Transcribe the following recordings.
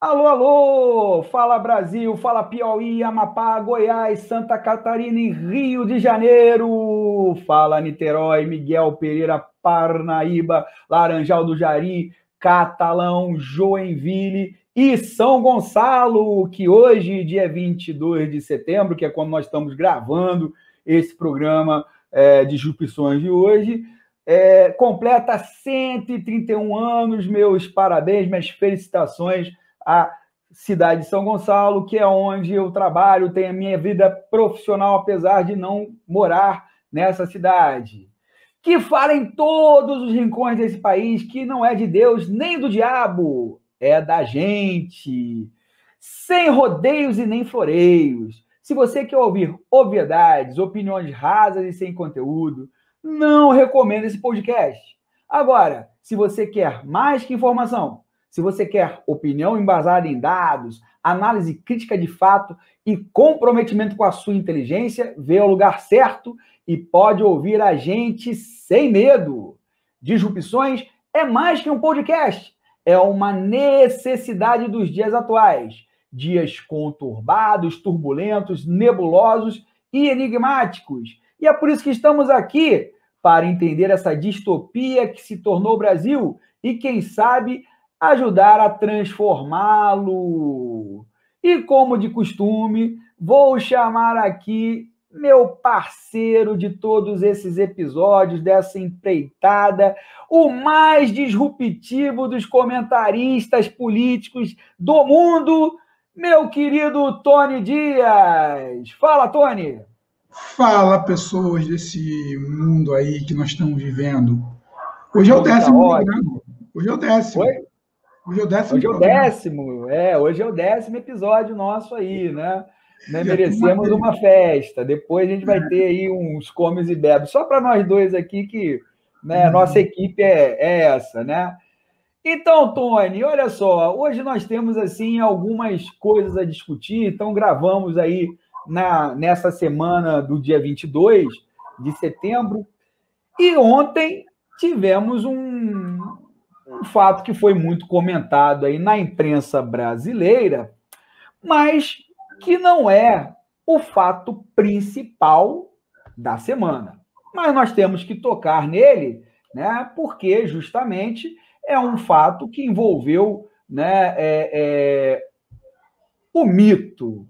Alô, alô! Fala Brasil, fala Piauí, Amapá, Goiás, Santa Catarina e Rio de Janeiro. Fala Niterói, Miguel Pereira, Parnaíba, Laranjal do Jari, Catalão, Joinville e São Gonçalo, que hoje, dia 22 de setembro, que é quando nós estamos gravando esse programa de Disrupções de hoje, completa 131 anos. Meus parabéns, minhas felicitações a cidade de São Gonçalo, que é onde eu trabalho, tenho a minha vida profissional, apesar de não morar nessa cidade. Que fala em todos os rincões desse país que não é de Deus nem do diabo, é da gente. Sem rodeios e nem floreios. Se você quer ouvir obviedades, opiniões rasas e sem conteúdo, não recomendo esse podcast. Agora, se você quer mais que informação, se você quer opinião embasada em dados, análise crítica de fato e comprometimento com a sua inteligência, vê ao lugar certo e pode ouvir a gente sem medo. Disrupções é mais que um podcast, é uma necessidade dos dias atuais. Dias conturbados, turbulentos, nebulosos e enigmáticos. E é por isso que estamos aqui, para entender essa distopia que se tornou o Brasil e, quem sabe, ajudar a transformá-lo. E, como de costume, vou chamar aqui meu parceiro de todos esses episódios, dessa empreitada, o mais disruptivo dos comentaristas políticos do mundo, meu querido Tony Dias. Fala, Tony! Fala, pessoas desse mundo aí que nós estamos vivendo. Hoje é o Mundo 10º programa. caótico. Hoje é o 10º. Oi? Hoje é o 10º Hoje é o programa. 10º, hoje é o 10º episódio nosso aí, né? E a turma Merecemos tem. uma festa. Depois a gente vai ter aí uns comes e bebes. Só para nós dois aqui que, né, nossa equipe é essa, né? Então, Tony, olha só, hoje nós temos assim algumas coisas a discutir. Então gravamos aí nessa semana do dia 22 de setembro e ontem tivemos um fato que foi muito comentado aí na imprensa brasileira, mas que não é o fato principal da semana. Mas nós temos que tocar nele, né, porque justamente é um fato que envolveu, né, o mito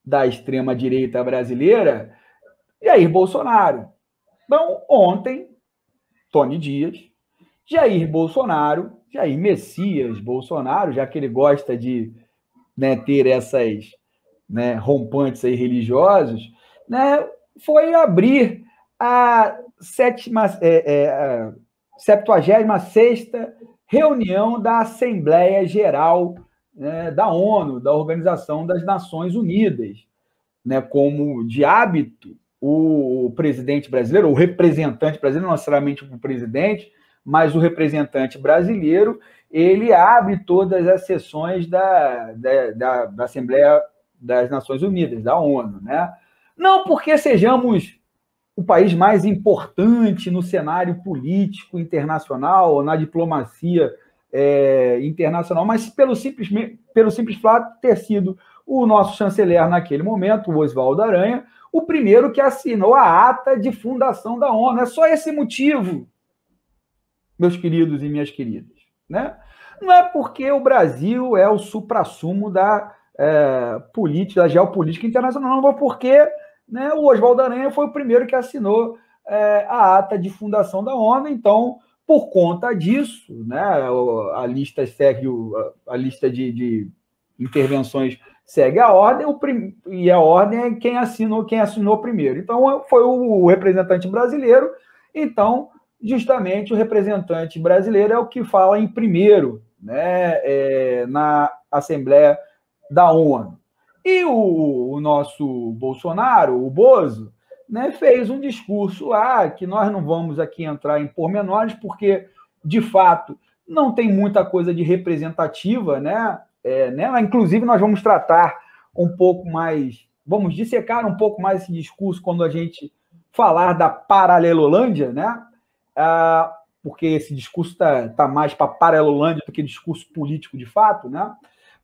da extrema-direita brasileira, Jair Bolsonaro. Então, ontem, Tony Dias, Jair Bolsonaro, Jair Messias Bolsonaro, já que ele gosta de, né, ter essas, né, rompantes aí religiosos, né, foi abrir a 76ª reunião da Assembleia Geral, né, da ONU, da Organização das Nações Unidas, né, como de hábito, o presidente brasileiro, o representante brasileiro, não necessariamente o presidente, mas o representante brasileiro, ele abre todas as sessões da Assembleia das Nações Unidas, da ONU, né? Não porque sejamos o país mais importante no cenário político internacional, ou na diplomacia internacional, mas pelo simples fato de ter sido o nosso chanceler naquele momento, o Oswaldo Aranha, o primeiro que assinou a ata de fundação da ONU. É só esse motivo, meus queridos e minhas queridas, né? Não é porque o Brasil é o suprassumo da política, da geopolítica internacional, não é porque, né, o Oswaldo Aranha foi o primeiro que assinou a ata de fundação da ONU. Então, por conta disso, né, a lista segue a lista de intervenções segue a ordem, e a ordem é quem assinou primeiro. Então, foi o representante brasileiro. Então, justamente o representante brasileiro é o que fala em primeiro, né, na Assembleia da ONU. E o nosso Bolsonaro, o Bozo, né, fez um discurso lá, que nós não vamos aqui entrar em pormenores, porque, de fato, não tem muita coisa de representativa, né? Inclusive, nós vamos tratar um pouco mais, vamos dissecar um pouco mais esse discurso quando a gente falar da Paralelolândia, né? Porque esse discurso está mais para Paralelolândia do que discurso político de fato, né?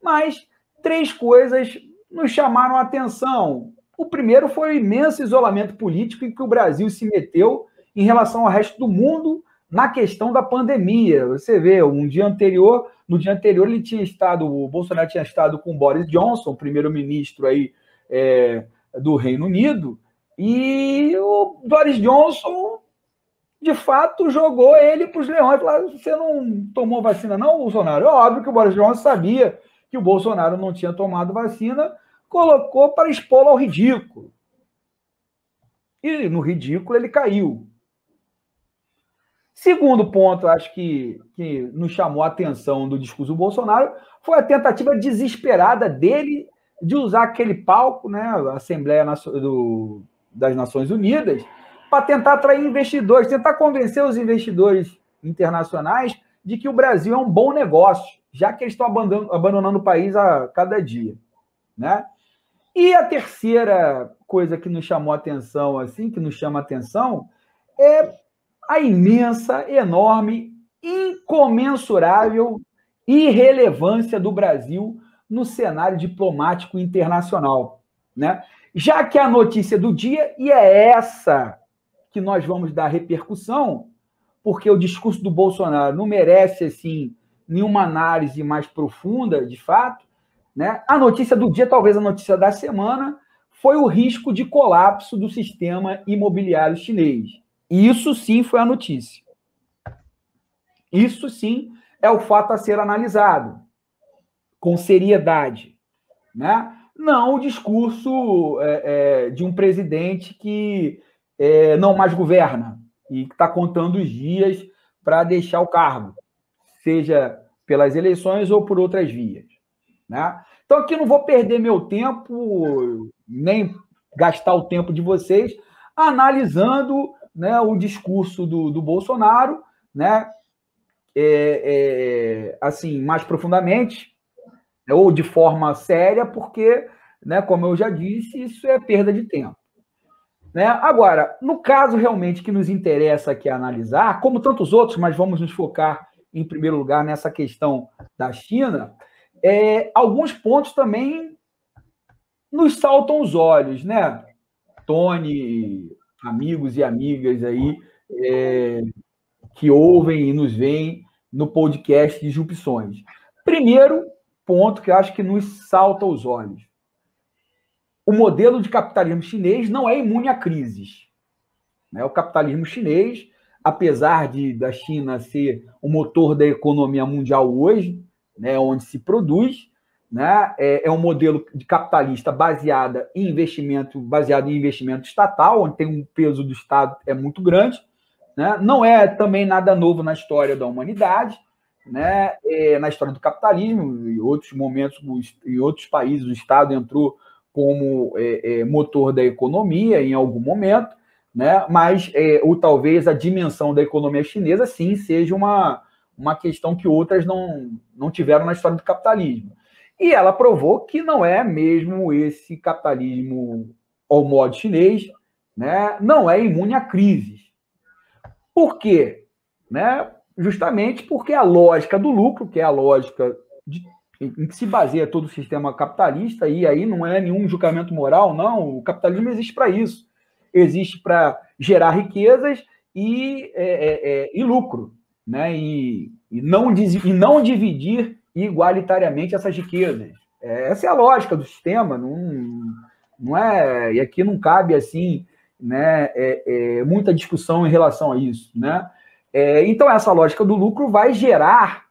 Mas 3 coisas nos chamaram a atenção. O primeiro foi o imenso isolamento político em que o Brasil se meteu em relação ao resto do mundo na questão da pandemia. Você vê, no dia anterior o Bolsonaro tinha estado com o Boris Johnson, primeiro-ministro aí do Reino Unido, e o Boris Johnson, de fato, jogou ele para os leões. Falou: você não tomou vacina não, Bolsonaro? É óbvio que o Boris Johnson sabia que o Bolsonaro não tinha tomado vacina, colocou para expô-lo ao ridículo. E no ridículo ele caiu. Segundo ponto, acho que nos chamou a atenção do discurso do Bolsonaro foi a tentativa desesperada dele de usar aquele palco, né, a Assembleia das Nações Unidas, para tentar atrair investidores, tentar convencer os investidores internacionais de que o Brasil é um bom negócio, já que eles estão abandonando o país a cada dia, né? E a terceira coisa que nos chamou a atenção, assim, que nos chama a atenção, é a imensa, enorme, incomensurável irrelevância do Brasil no cenário diplomático internacional, né? Já que a notícia do dia, e é essa que nós vamos dar repercussão, porque o discurso do Bolsonaro não merece, assim, nenhuma análise mais profunda, de fato, né? A notícia do dia, talvez a notícia da semana, foi o risco de colapso do sistema imobiliário chinês. Isso sim foi a notícia. Isso sim é o fato a ser analisado com seriedade, né? Não o discurso de um presidente que não mais governa e que está contando os dias para deixar o cargo, seja pelas eleições ou por outras vias, né? Então, aqui não vou perder meu tempo, nem gastar o tempo de vocês, analisando, né, o discurso do Bolsonaro, né, assim, mais profundamente, ou de forma séria, porque, né, como eu já disse, isso é perda de tempo, né? Agora, no caso realmente que nos interessa aqui analisar, como tantos outros, mas vamos nos focar em primeiro lugar nessa questão da China, alguns pontos também nos saltam os olhos, né? Tony, amigos e amigas aí que ouvem e nos veem no podcast Disrupções. Primeiro ponto que eu acho que nos salta aos olhos: o modelo de capitalismo chinês não é imune a crises, né? O capitalismo chinês, apesar da China ser o motor da economia mundial hoje, né, onde se produz, né, é um modelo de capitalista baseado em investimento estatal, onde tem um peso do Estado muito grande, né? Não é também nada novo na história da humanidade, né? Na história do capitalismo, em outros momentos, em outros países, o Estado entrou como motor da economia em algum momento, né? Mas talvez a dimensão da economia chinesa, sim, seja uma questão que outras não tiveram na história do capitalismo. E ela provou que não é mesmo esse capitalismo ao modo chinês, né? Não é imune a crises. Por quê? Né? Justamente porque a lógica do lucro, que é a lógica em que se baseia todo o sistema capitalista, e aí não é nenhum julgamento moral, não, o capitalismo existe para isso. Existe para gerar riquezas e lucro, né? E não dividir igualitariamente essas riquezas. Essa é a lógica do sistema, não é, e aqui não cabe assim, né, muita discussão em relação a isso, né? Então, essa lógica do lucro vai gerar,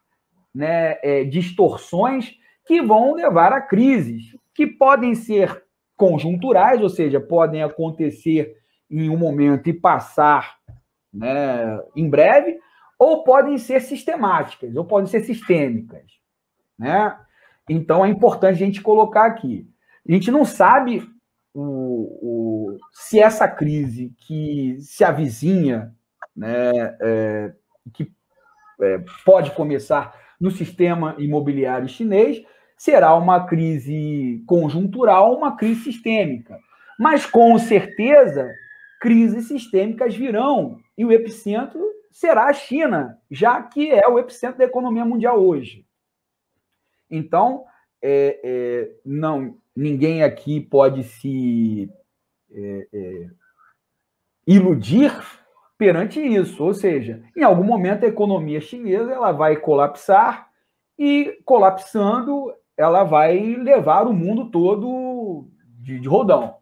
né, distorções que vão levar a crises, que podem ser conjunturais, ou seja, podem acontecer em um momento e passar, né, em breve, ou podem ser sistemáticas, ou podem ser sistêmicas, né? Então, é importante a gente colocar aqui. A gente não sabe se essa crise que se avizinha, né, que pode começar no sistema imobiliário chinês, será uma crise conjuntural ou uma crise sistêmica. Mas, com certeza, crises sistêmicas virão, e o epicentro será a China, já que é o epicentro da economia mundial hoje. Então, não, ninguém aqui pode se iludir perante isso. Ou seja, em algum momento a economia chinesa ela vai colapsar e, colapsando, ela vai levar o mundo todo de rodão,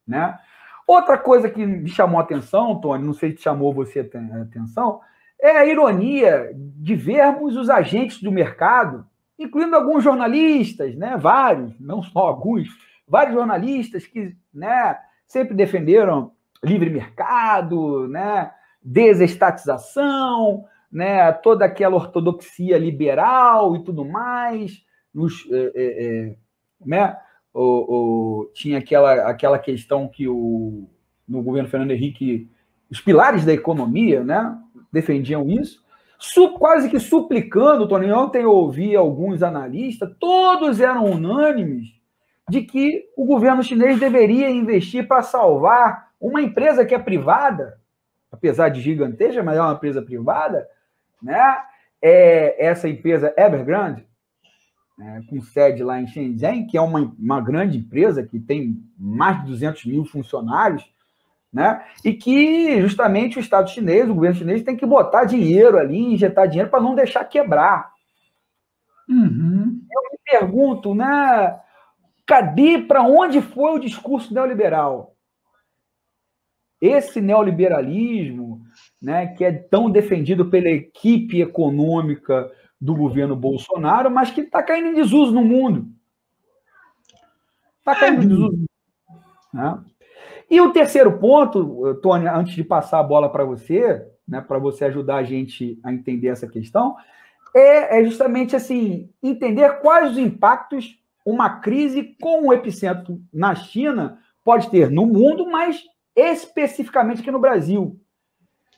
né? Outra coisa que me chamou a atenção, Tony, não sei se chamou você a atenção, é a ironia de vermos os agentes do mercado, incluindo alguns jornalistas, né, vários, não só alguns, vários jornalistas que, né, sempre defenderam livre mercado, né, desestatização, né, toda aquela ortodoxia liberal e tudo mais, né, tinha aquela questão que no governo Fernando Henrique, os pilares da economia, né, defendiam isso, quase que suplicando, Tony, ontem eu ouvi alguns analistas, todos eram unânimes de que o governo chinês deveria investir para salvar uma empresa que é privada, apesar de gigantesca, mas é uma empresa privada, né? Essa empresa Evergrande, com sede lá em Shenzhen, que é uma grande empresa que tem mais de 200 mil funcionários, né? E que justamente o Estado chinês, o governo chinês, tem que botar dinheiro ali, injetar dinheiro para não deixar quebrar. Uhum. Eu me pergunto, né? Cadê, para onde foi o discurso neoliberal? Esse neoliberalismo, né, que é tão defendido pela equipe econômica do governo Bolsonaro, mas que está caindo em desuso no mundo. Está caindo em desuso. Né? E o terceiro ponto, Tony, antes de passar a bola para você, né, para você ajudar a gente a entender essa questão, é justamente assim, entender quais os impactos uma crise com o epicentro na China pode ter no mundo, mas especificamente aqui no Brasil.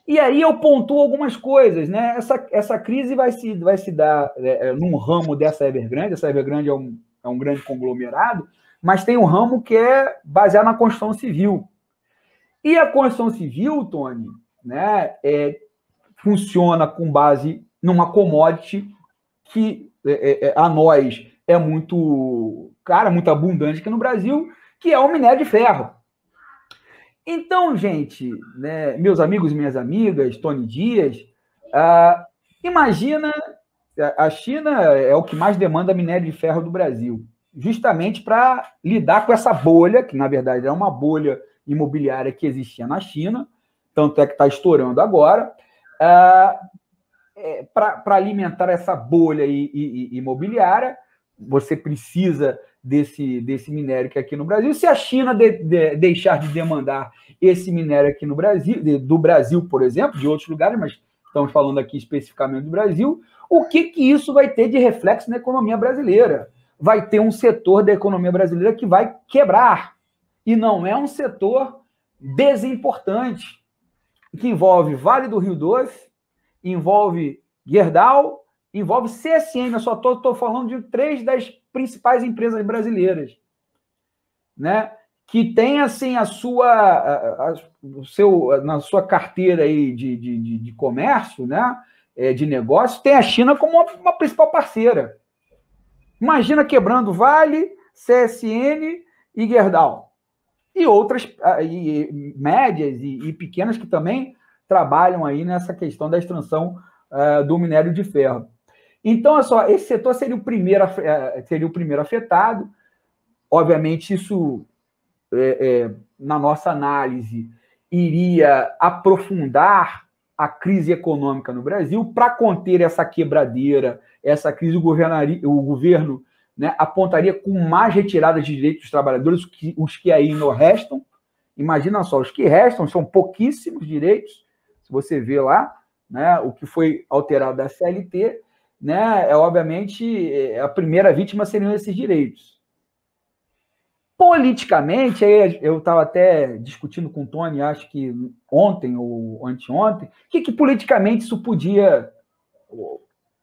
E aí eu pontuo algumas coisas, né? Essa crise vai se dar num ramo dessa Evergrande. Essa Evergrande é um grande conglomerado, mas tem um ramo que é baseado na Constituição Civil. E a Constituição Civil, Tony, né, funciona com base numa commodity que a nós é muito cara, muito abundante aqui no Brasil, que é o minério de ferro. Então, gente, né, meus amigos e minhas amigas, Tony Dias, imagina, a China é o que mais demanda minério de ferro do Brasil, justamente para lidar com essa bolha, que na verdade é uma bolha imobiliária que existia na China, tanto é que está estourando agora, para alimentar essa bolha imobiliária, você precisa desse minério que é aqui no Brasil. Se a China deixar de demandar esse minério aqui no Brasil, do Brasil, por exemplo, de outros lugares, mas estamos falando aqui especificamente do Brasil, o que isso vai ter de reflexo na economia brasileira? Vai ter um setor da economia brasileira que vai quebrar. E não é um setor desimportante, que envolve Vale do Rio Doce, envolve Gerdau, envolve CSN. Eu só estou falando de 3 das principais empresas brasileiras, né? Que tem assim na sua carteira aí de comércio, né? De negócio, tem a China como uma principal parceira. Imagina quebrando Vale, CSN e Gerdau. E outras médias e pequenas que também trabalham aí nessa questão da extração do minério de ferro. Então, olha só, esse setor seria o primeiro afetado. Obviamente, isso, na nossa análise, iria aprofundar a crise econômica no Brasil. Para conter essa quebradeira, essa crise, o governo, né, apontaria com mais retirada de direitos dos trabalhadores, os que aí não restam. Imagina só, os que restam são pouquíssimos direitos, se você vê lá, né, o que foi alterado da CLT, né, obviamente, a primeira vítima seriam esses direitos. Politicamente, eu estava até discutindo com o Tony, acho que ontem ou anteontem, o que politicamente isso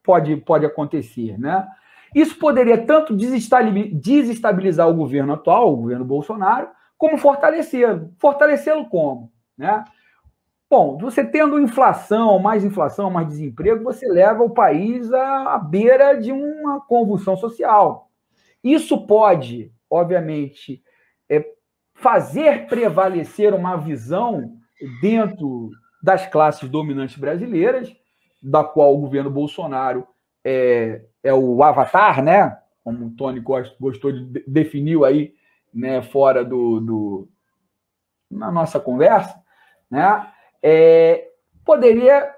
pode acontecer, né? Isso poderia tanto desestabilizar o governo atual, o governo Bolsonaro, como fortalecê-lo. Fortalecê-lo como? Né? Bom, você tendo inflação, mais desemprego, você leva o país à beira de uma convulsão social. Isso pode, obviamente, fazer prevalecer uma visão dentro das classes dominantes brasileiras, da qual o governo Bolsonaro é o avatar, né? Como o Tony gostou de definiu aí, né, fora na nossa conversa, né? Poderia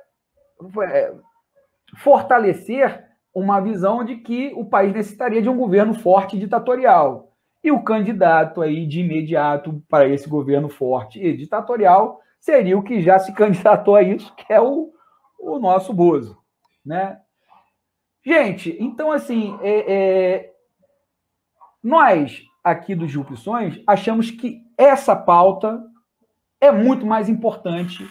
fortalecer uma visão de que o país necessitaria de um governo forte e ditatorial. E o candidato aí de imediato para esse governo forte e ditatorial seria o que já se candidatou a isso, que é o nosso Bozo, né? Gente, então, assim, nós aqui dos Disrupções achamos que essa pauta é muito mais importante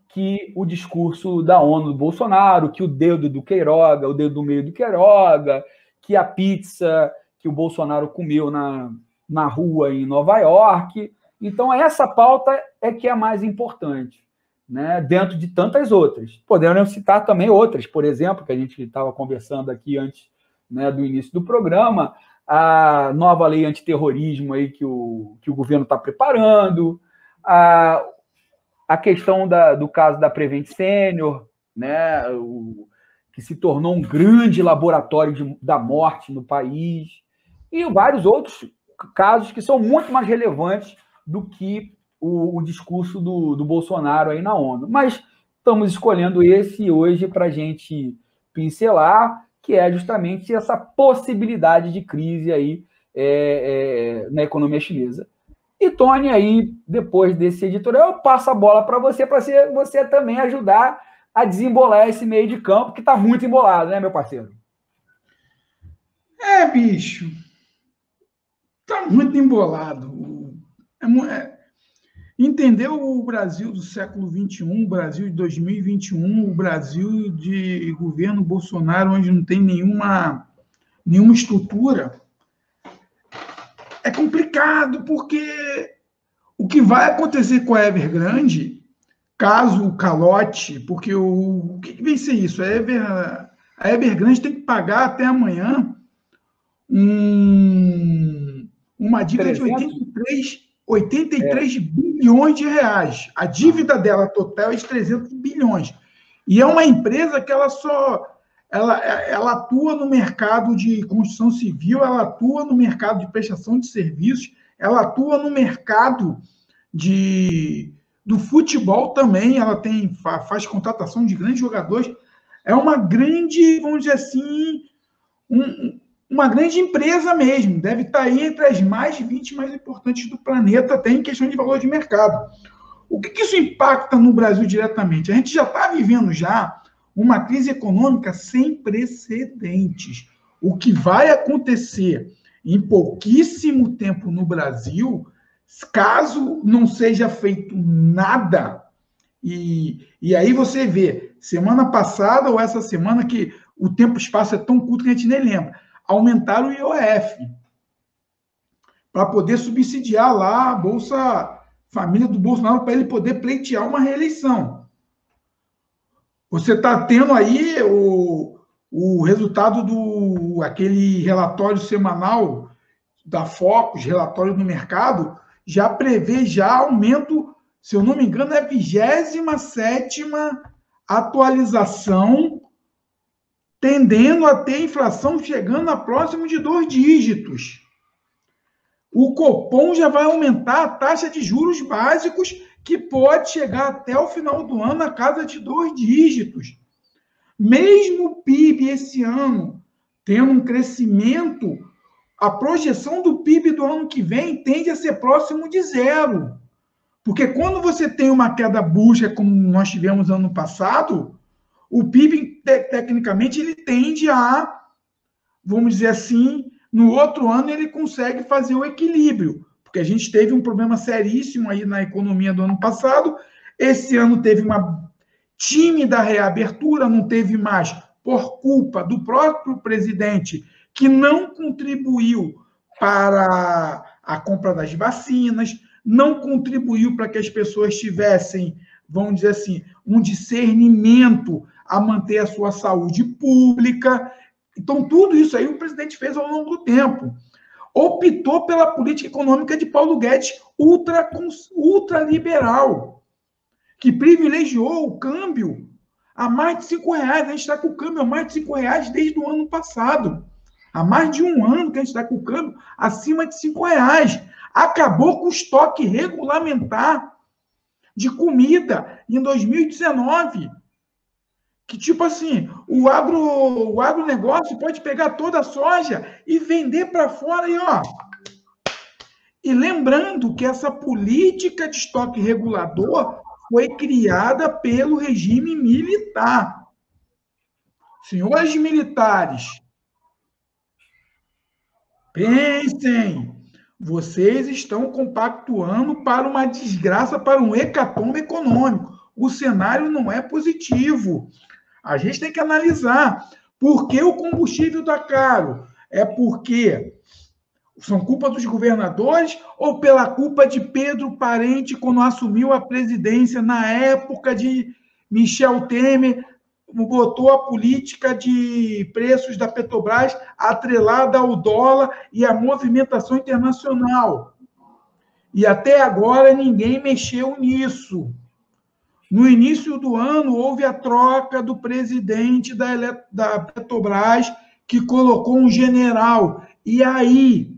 que o discurso da ONU do Bolsonaro, que o dedo do Queiroga, o dedo do meio do Queiroga, que a pizza que o Bolsonaro comeu na rua em Nova York. Então, essa pauta é que é mais importante, né? Dentro de tantas outras. Podemos citar também outras, por exemplo, que a gente estava conversando aqui antes, né, do início do programa, a nova lei antiterrorismo aí que o governo está preparando, a questão do caso da Prevent Senior, né, que se tornou um grande laboratório da morte no país, e vários outros casos que são muito mais relevantes do que o discurso do Bolsonaro aí na ONU. Mas estamos escolhendo esse hoje para a gente pincelar, que é justamente essa possibilidade de crise aí na economia chinesa. E, Tony, aí, depois desse editorial, eu passo a bola para você também ajudar a desembolar esse meio de campo, que está muito embolado, né, meu parceiro? Bicho. Está muito embolado. Entender o Brasil do século XXI, o Brasil de 2021, o Brasil de governo Bolsonaro, onde não tem nenhuma estrutura, é complicado, porque o que vai acontecer com a Evergrande, caso o calote, porque o que vem ser isso? A Evergrande tem que pagar até amanhã uma dívida 300? de 83 bilhões de reais. A dívida dela total é de 300 bilhões. E é uma empresa que ela atua no mercado de construção civil, ela atua no mercado de prestação de serviços, ela atua no mercado do futebol também, ela faz contratação de grandes jogadores. É uma grande, vamos dizer assim, uma grande empresa mesmo, deve estar aí entre as mais 20 mais importantes do planeta, até em questão de valor de mercado. O que isso impacta no Brasil diretamente? A gente já está vivendo já uma crise econômica sem precedentes. O que vai acontecer em pouquíssimo tempo no Brasil, caso não seja feito nada, e aí você vê, semana passada ou essa semana, que o tempo e espaço é tão curto que a gente nem lembra, aumentaram o IOF para poder subsidiar lá a Bolsa Família do Bolsonaro, para ele poder pleitear uma reeleição. Você está tendo aí o resultado aquele relatório semanal da Focus, relatório do mercado, já prevê aumento, se eu não me engano, é a 27ª atualização, tendendo a ter inflação chegando a próximo de 2 dígitos. O Copom já vai aumentar a taxa de juros básicos, que pode chegar até o final do ano na casa de 2 dígitos. Mesmo o PIB esse ano tendo um crescimento, a projeção do PIB do ano que vem tende a ser próximo de zero. Porque quando você tem uma queda brusca, como nós tivemos ano passado, o PIB, tecnicamente, ele tende a, vamos dizer assim, no outro ano ele consegue fazer o equilíbrio, porque a gente teve um problema seríssimo aí na economia do ano passado, esse ano teve uma tímida reabertura, não teve mais, por culpa do próprio presidente, que não contribuiu para a compra das vacinas, não contribuiu para que as pessoas tivessem, vamos dizer assim, um discernimento a manter a sua saúde pública. Então, tudo isso aí o presidente fez ao longo do tempo. optou pela política econômica de Paulo Guedes ultraliberal, que privilegiou o câmbio a mais de R$ 5. A gente está com o câmbio a mais de R$ 5 desde o ano passado. Há mais de um ano que a gente está com o câmbio acima de R$ 5. Acabou com o estoque regulamentar de comida em 2019. Que, tipo assim, o agronegócio pode pegar toda a soja e vender para fora e, ó. E lembrando que essa política de estoque regulador foi criada pelo regime militar. Senhores militares, pensem, vocês estão compactuando para uma desgraça, para um hecatombe econômico. O cenário não é positivo. A gente tem que analisar por que o combustível está caro. É porque são culpa dos governadores ou pela culpa de Pedro Parente quando assumiu a presidência na época de Michel Temer, botou a política de preços da Petrobras atrelada ao dólar e à movimentação internacional. E até agora ninguém mexeu nisso. No início do ano, houve a troca do presidente da Petrobras, que colocou um general. E aí?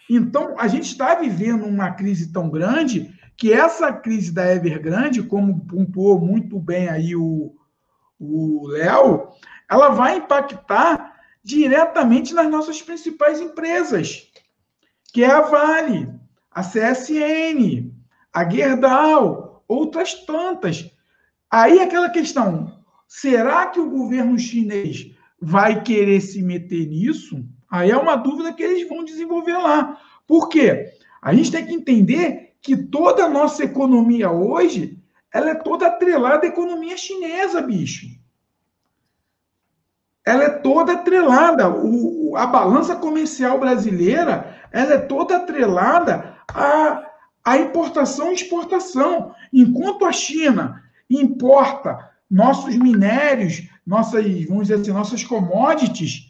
Então, a gente está vivendo uma crise tão grande que essa crise da Evergrande, como pontuou muito bem aí o Léo, ela vai impactar diretamente nas nossas principais empresas, que é a Vale, a CSN, a Gerdau, outras tantas. Aí aquela questão, será que o governo chinês vai querer se meter nisso? Aí é uma dúvida que eles vão desenvolver lá. Por quê? A gente tem que entender que toda a nossa economia hoje, ela é toda atrelada à economia chinesa, bicho. Ela é toda atrelada. A balança comercial brasileira, ela é toda atrelada à importação e exportação. Enquanto a China importa nossos minérios, vamos dizer assim, nossas commodities,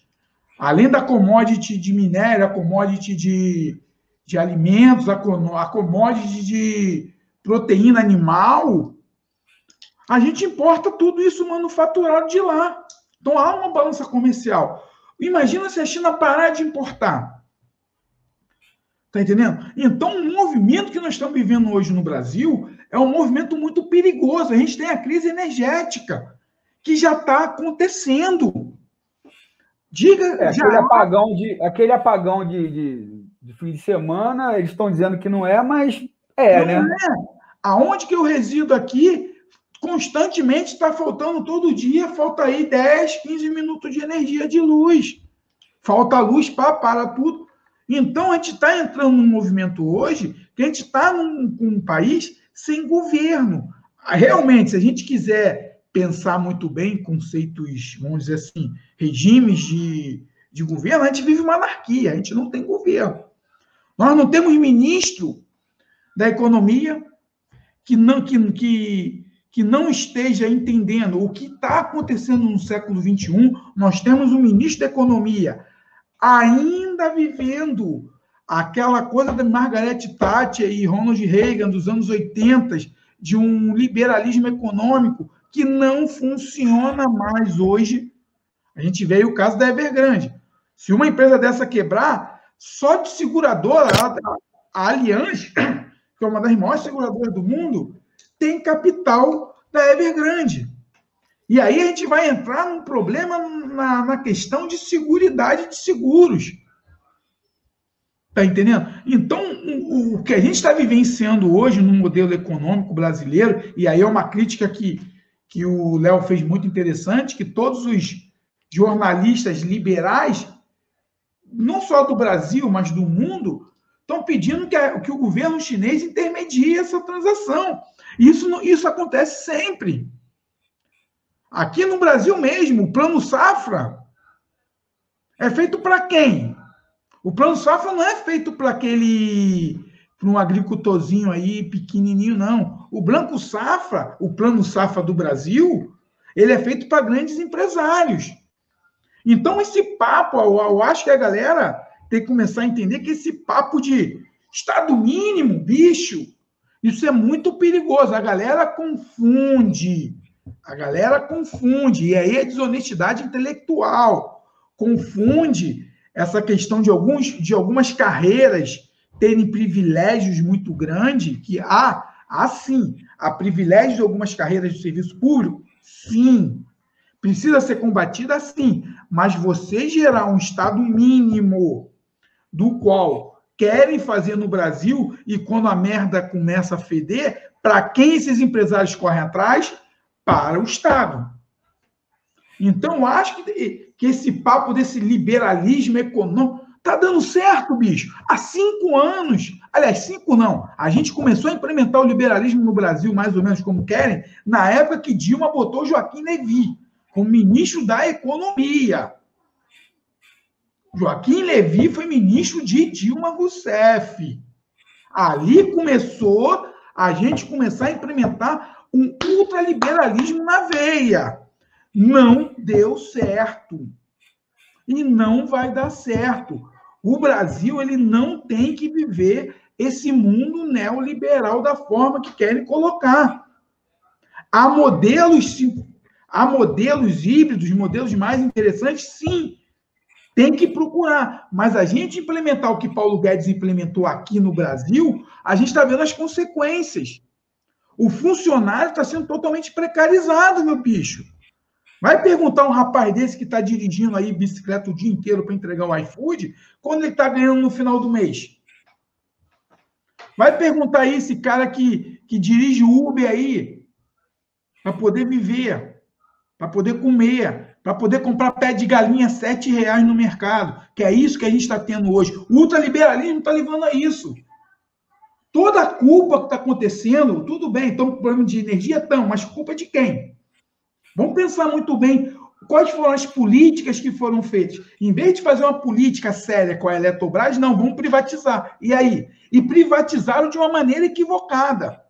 além da commodity de minério, a commodity de alimentos, a commodity de proteína animal, a gente importa tudo isso manufaturado de lá. Então, há uma balança comercial. Imagina se a China parar de importar. Está entendendo? Então, o movimento que nós estamos vivendo hoje no Brasil é um movimento muito perigoso. A gente tem a crise energética, que já está acontecendo. Diga... Aquele apagão de fim de semana, eles estão dizendo que não é, mas né? Não é. Aonde que eu resido aqui, constantemente está faltando todo dia, falta aí 10, 15 minutos de energia de luz. Falta luz para tudo. Então, a gente está entrando num movimento hoje que a gente está num país sem governo. Realmente, se a gente quiser pensar muito bem conceitos, vamos dizer assim, regimes de governo, a gente vive uma anarquia, a gente não tem governo. Nós não temos ministro da economia que não esteja entendendo o que está acontecendo no século XXI. Nós temos um ministro da Economia ainda vivendo aquela coisa da Margaret Thatcher e Ronald Reagan dos anos 80, de um liberalismo econômico que não funciona mais hoje. A gente vê o caso da Evergrande. Se uma empresa dessa quebrar, só de seguradora, a Allianz, que é uma das maiores seguradoras do mundo, tem capital da Evergrande. E aí a gente vai entrar num problema na questão de seguridade de seguros. Está entendendo? Então, o que a gente está vivenciando hoje no modelo econômico brasileiro, e aí é uma crítica que o Léo fez muito interessante, que todos os jornalistas liberais, não só do Brasil, mas do mundo, estão pedindo que o governo chinês intermedie essa transação. Isso acontece sempre. Aqui no Brasil mesmo, o Plano Safra é feito para quem? O Plano Safra não é feito para um agricultorzinho aí pequenininho, não. O Plano Safra do Brasil, ele é feito para grandes empresários. Então, esse papo, eu acho que a galera tem que começar a entender que esse papo de Estado mínimo, bicho, isso é muito perigoso. A galera confunde. E aí é desonestidade intelectual. Confunde essa questão de algumas carreiras terem privilégios muito grandes, que sim, há privilégios de algumas carreiras de serviço público, sim. Precisa ser combatida, sim. Mas você gerar um Estado mínimo do qual querem fazer no Brasil e quando a merda começa a feder, para quem esses empresários correm atrás? Para o Estado. Então, eu acho que esse papo desse liberalismo econômico está dando certo, bicho. Há 5 anos, aliás, 5 não, a gente começou a implementar o liberalismo no Brasil, mais ou menos como querem, na época que Dilma botou Joaquim Levy como ministro da Economia. Joaquim Levy foi ministro de Dilma Rousseff. Ali começou a gente começar a implementar um ultraliberalismo na veia. Não deu certo. E não vai dar certo. O Brasil ele não tem que viver esse mundo neoliberal da forma que querem colocar. Há modelos híbridos, modelos mais interessantes, sim. Tem que procurar. Mas a gente implementar o que Paulo Guedes implementou aqui no Brasil, a gente está vendo as consequências. O funcionário está sendo totalmente precarizado, meu bicho. Vai perguntar um rapaz desse que está dirigindo aí bicicleta o dia inteiro para entregar o iFood, quando ele está ganhando no final do mês? Vai perguntar aí esse cara que dirige o Uber aí, para poder viver, para poder comer, para poder comprar pé de galinha R$ 7,00 no mercado, que é isso que a gente está tendo hoje. O ultraliberalismo está levando a isso. Toda a culpa que está acontecendo, tudo bem, estamos com problema de energia, mas culpa de quem? Vamos pensar muito bem quais foram as políticas que foram feitas. Em vez de fazer uma política séria com a Eletrobras, não, vamos privatizar. E aí? E privatizaram de uma maneira equivocada.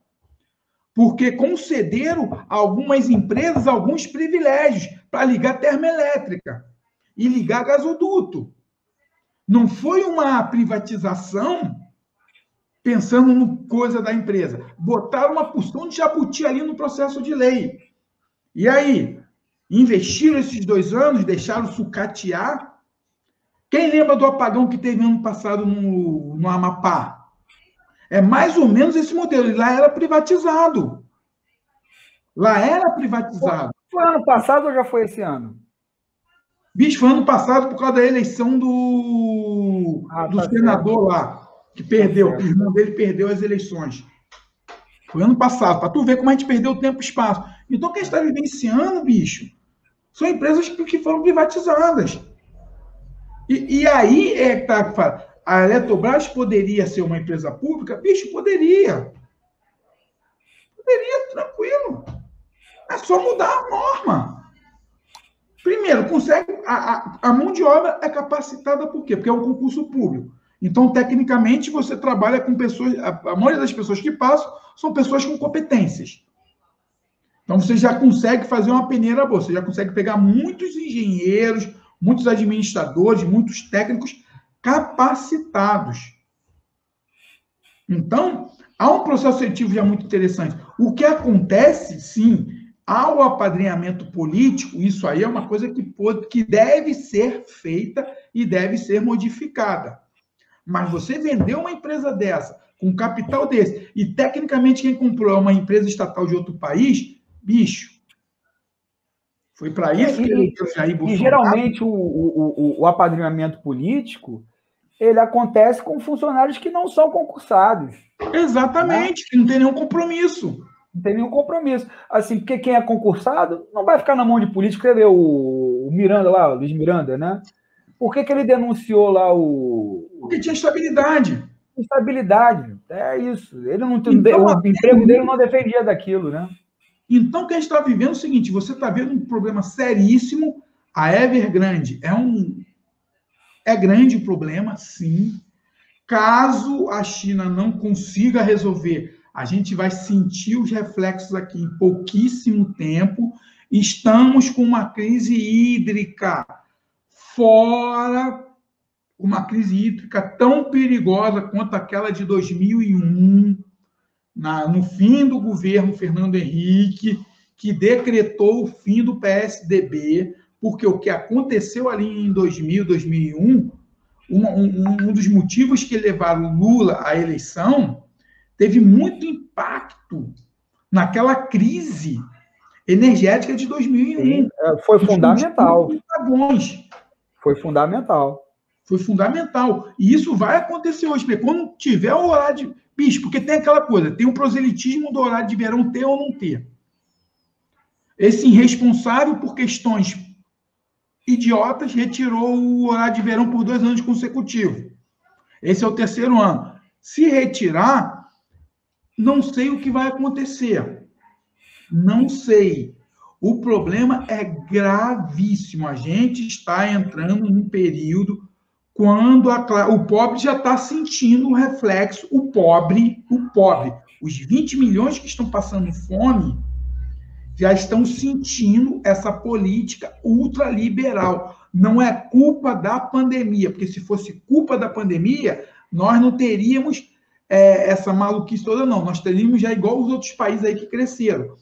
Porque concederam a algumas empresas alguns privilégios para ligar termoelétrica e ligar gasoduto. Não foi uma privatização pensando no coisa da empresa. Botaram uma porção de jabuti ali no processo de lei. E aí? Investiram esses 2 anos, deixaram sucatear. Quem lembra do apagão que teve ano passado no Amapá? É mais ou menos esse modelo. E lá era privatizado. Foi ano passado ou já foi esse ano? Bicho, foi ano passado por causa da eleição do senador lá, que perdeu. O irmão dele perdeu as eleições. Foi ano passado, para tu ver como a gente perdeu o tempo e espaço. Então, quem está vivenciando, bicho, são empresas que foram privatizadas. E aí é que tá. A Eletrobras poderia ser uma empresa pública? Bicho, poderia. Poderia, tranquilo. É só mudar a norma. Primeiro, a mão de obra é capacitada por quê? Porque é um concurso público. Então, tecnicamente, você trabalha com pessoas... A maioria das pessoas que passam são pessoas com competências. Então, você já consegue fazer uma peneira boa. Você já consegue pegar muitos engenheiros, muitos administradores, muitos técnicos capacitados. Então, há um processo seletivo já muito interessante. O que acontece, sim, ao apadrinhamento político, isso aí é uma coisa que deve ser feita e deve ser modificada. Mas você vendeu uma empresa dessa, com capital desse, e tecnicamente quem comprou é uma empresa estatal de outro país, bicho, foi para isso que ele Jair Bolsonaro... E geralmente o apadrinhamento político, ele acontece com funcionários que não são concursados. Exatamente, né? Que não tem nenhum compromisso. Não tem nenhum compromisso. Assim, porque quem é concursado não vai ficar na mão de político. Quer ver o Miranda lá, o Luiz Miranda, né? Por que ele denunciou lá Porque tinha estabilidade. Estabilidade, é isso. Ele não tem, então, o emprego dele não dependia daquilo, né? Então, o que a gente está vivendo é o seguinte, você está vendo um problema seríssimo. A Evergrande é grande o problema, sim. Caso a China não consiga resolver, a gente vai sentir os reflexos aqui em pouquíssimo tempo. Estamos com uma crise hídrica, fora uma crise hídrica tão perigosa quanto aquela de 2001, no fim do governo Fernando Henrique, que decretou o fim do PSDB, porque o que aconteceu ali em 2000, 2001, um dos motivos que levaram Lula à eleição, teve muito impacto naquela crise energética de 2001. Sim, foi fundamental. Foi fundamental. Foi fundamental. E isso vai acontecer hoje. Porque quando tiver o horário de... Bicho, porque tem aquela coisa, tem um proselitismo do horário de verão ter ou não ter. Esse irresponsável, por questões idiotas, retirou o horário de verão por 2 anos consecutivos. Esse é o 3º ano. Se retirar, não sei o que vai acontecer. Não sei. O problema é gravíssimo. A gente está entrando num período quando o pobre já está sentindo o reflexo. O pobre, os 20 milhões que estão passando fome, já estão sentindo essa política ultraliberal. Não é culpa da pandemia, porque se fosse culpa da pandemia, nós não teríamos essa maluquice toda, não. Nós teríamos já igual os outros países aí que cresceram.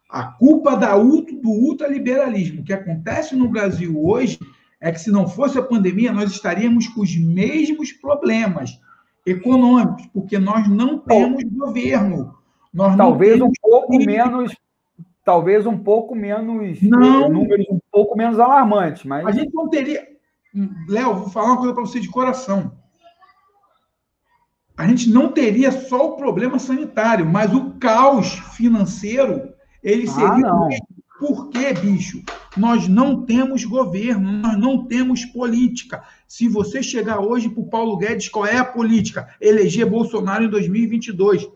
A culpa do ultraliberalismo. O que acontece no Brasil hoje é que, se não fosse a pandemia, nós estaríamos com os mesmos problemas econômicos, porque nós não temos governo. Talvez um pouco menos... Talvez um pouco menos, números um pouco menos alarmantes, mas... A gente não teria... Léo, vou falar uma coisa para você de coração. A gente não teria só o problema sanitário, mas o caos financeiro, ele seria... não. Por quê, bicho? Nós não temos governo, nós não temos política. Se você chegar hoje para o Paulo Guedes, qual é a política? Eleger Bolsonaro em 2022.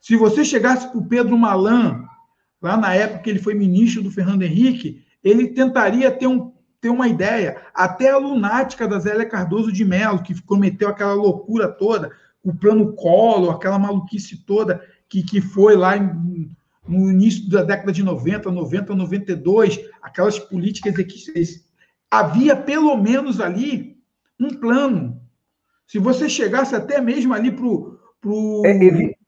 Se você chegasse para o Pedro Malan, lá na época que ele foi ministro do Fernando Henrique, ele tentaria ter uma ideia, até a lunática da Zélia Cardoso de Mello, que cometeu aquela loucura toda, o plano Collor, aquela maluquice toda, que foi lá no início da década de 90, 92, aquelas políticas que havia pelo menos ali um plano. Se você chegasse até mesmo ali para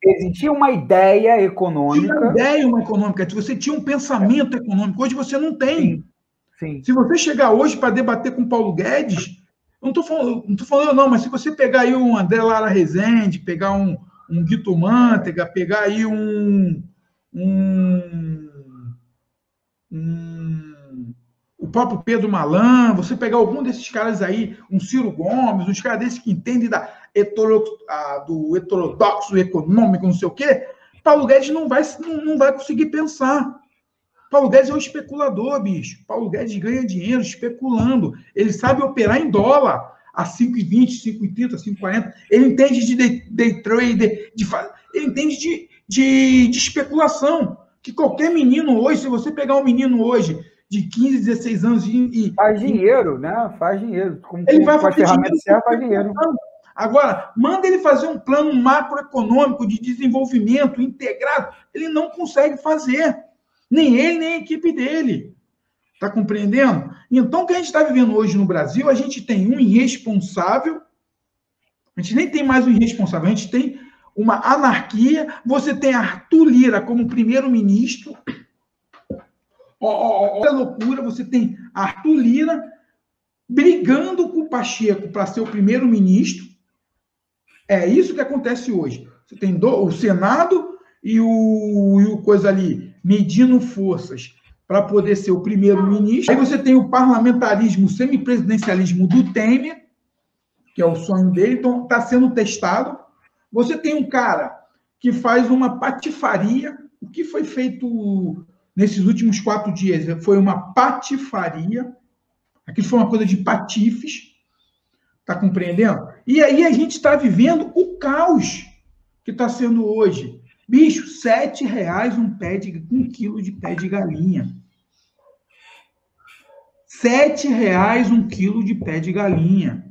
existia uma ideia econômica. Você tinha um pensamento econômico. Hoje você não tem. Sim. Se você chegar hoje para debater com Paulo Guedes, eu não estou falando, não, mas se você pegar aí um André Lara Rezende, pegar um Guito Mantega, pegar aí o próprio Pedro Malan, você pegar algum desses caras aí, um Ciro Gomes, uns caras desses que entendem do heterodoxo econômico, não sei o quê, Paulo Guedes não vai conseguir pensar. Paulo Guedes é um especulador, bicho. Paulo Guedes ganha dinheiro especulando. Ele sabe operar em dólar a 5,20, 5,30, 5,40. Ele entende de day trade, ele entende de especulação. Que qualquer menino hoje, se você pegar um menino hoje de 15, 16 anos faz dinheiro, né? Faz dinheiro. Ele vai fazer dinheiro, faz dinheiro. Agora, manda ele fazer um plano macroeconômico de desenvolvimento integrado. Ele não consegue fazer. Nem ele, nem a equipe dele. Está compreendendo? Então, o que a gente está vivendo hoje no Brasil, a gente tem um irresponsável, a gente nem tem mais um irresponsável, a gente tem uma anarquia, você tem Arthur Lira como primeiro-ministro, olha a loucura, você tem Arthur Lira brigando com o Pacheco para ser o primeiro-ministro. É isso que acontece hoje. Você tem o Senado e o coisa ali, medindo forças para poder ser o primeiro-ministro. Aí você tem o parlamentarismo, o semipresidencialismo do Temer, que é o sonho dele, então está sendo testado. Você tem um cara que faz uma patifaria. O que foi feito nesses últimos 4 dias? Foi uma patifaria. Aquilo foi uma coisa de patifes. Está compreendendo? E aí a gente está vivendo o caos que está sendo hoje. Bicho, R$7 um quilo de pé de galinha. R$7 um quilo de pé de galinha.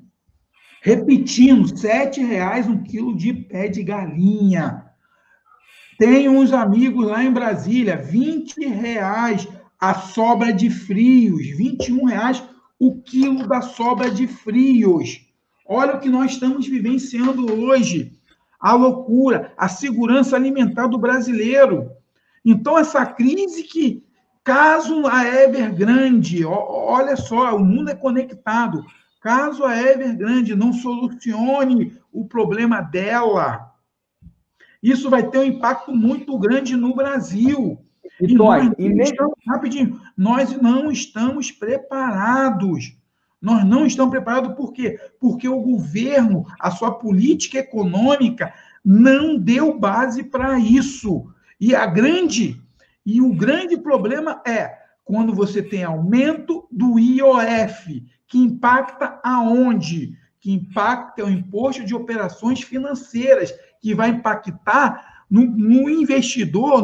Repetindo, R$7 um quilo de pé de galinha. Tem uns amigos lá em Brasília, R$20 a sobra de frios, R$21 o quilo da sobra de frios. Olha o que nós estamos vivenciando hoje. A loucura, a segurança alimentar do brasileiro. Então, essa crise que, caso a Evergrande, olha só, o mundo é conectado, caso a Evergrande não solucione o problema dela, isso vai ter um impacto muito grande no Brasil. E nós não estamos, rapidinho, nós não estamos preparados. Nós não estamos preparados por quê? Porque o governo, a sua política econômica, não deu base para isso. E o grande problema é quando você tem aumento do IOF, que impacta aonde? Que impacta o imposto de operações financeiras, que vai impactar no investidor,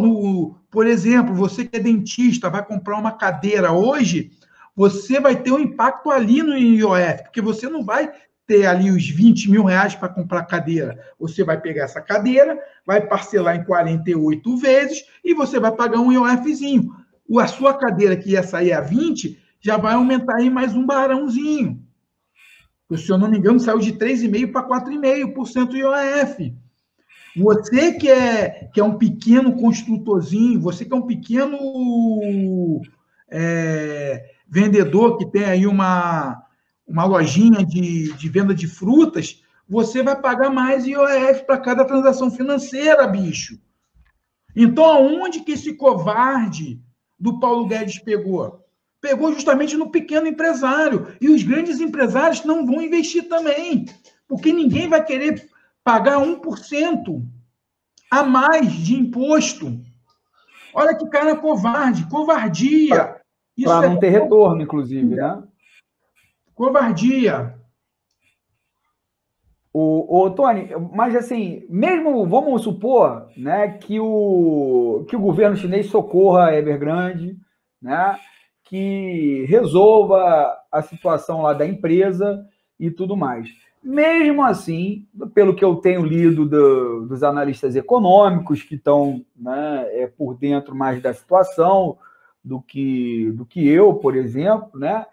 por exemplo, você que é dentista, vai comprar uma cadeira hoje, você vai ter um impacto ali no IOF, porque você não vai ter ali os 20 mil reais para comprar cadeira. Você vai pegar essa cadeira, vai parcelar em 48 vezes e você vai pagar um IOFzinho. A sua cadeira que ia sair a 20, já vai aumentar aí mais um barãozinho. Se eu não me engano, saiu de 3,5% para 4,5% IOF. Você que é um pequeno construtorzinho, você que é um pequeno vendedor que tem aí uma lojinha de venda de frutas, você vai pagar mais IOF para cada transação financeira, bicho. Então, aonde que esse covarde do Paulo Guedes pegou? Pegou justamente no pequeno empresário. E os grandes empresários não vão investir também, porque ninguém vai querer pagar 1% a mais de imposto. Olha que cara covarde, covardia. Para não ter retorno, inclusive, né? Covardia. Tony, mas assim, mesmo vamos supor, né, que o governo chinês socorra a Evergrande, né, que resolva a situação lá da empresa e tudo mais. Mesmo assim, pelo que eu tenho lido dos analistas econômicos que estão, né, por dentro mais da situação do que eu, por exemplo, né,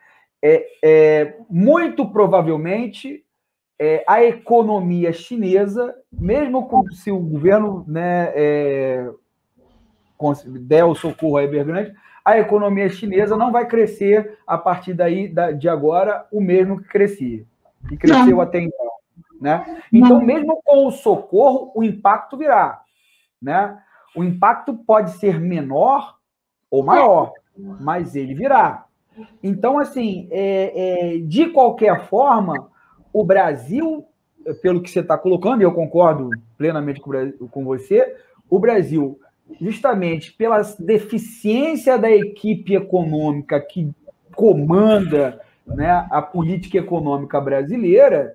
muito provavelmente a economia chinesa, mesmo se o governo, né, der o socorro à Evergrande, a economia chinesa não vai crescer a partir de agora o mesmo que crescia, que cresceu até então. Né? Então, mesmo com o socorro, o impacto virá. Né? O impacto pode ser menor ou maior, mas ele virá. Então, assim, de qualquer forma, o Brasil, pelo que você está colocando, e eu concordo plenamente com você, o Brasil, justamente pela deficiência da equipe econômica que comanda, né, a política econômica brasileira,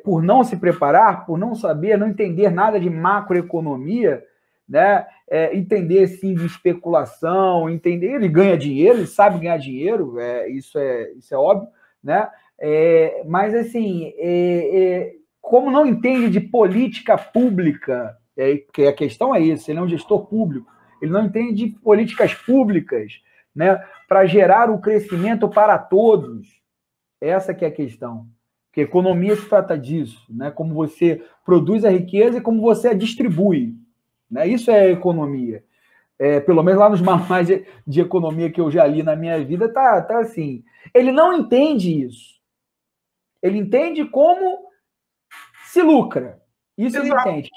por não se preparar, por não saber, não entender nada de macroeconomia, né, entender sim de especulação, entender, ele ganha dinheiro, ele sabe ganhar dinheiro, isso é óbvio, né? Mas assim, como não entende de política pública, que a questão é isso, ele é um gestor público, ele não entende de políticas públicas, né, para gerar o crescimento para todos. Essa que é a questão. Porque economia se trata disso, né? Como você produz a riqueza e como você a distribui. Né? Isso é economia. Pelo menos lá nos manuais de economia que eu já li na minha vida, tá assim. Ele não entende isso. Ele entende como se lucra. Isso ele entende.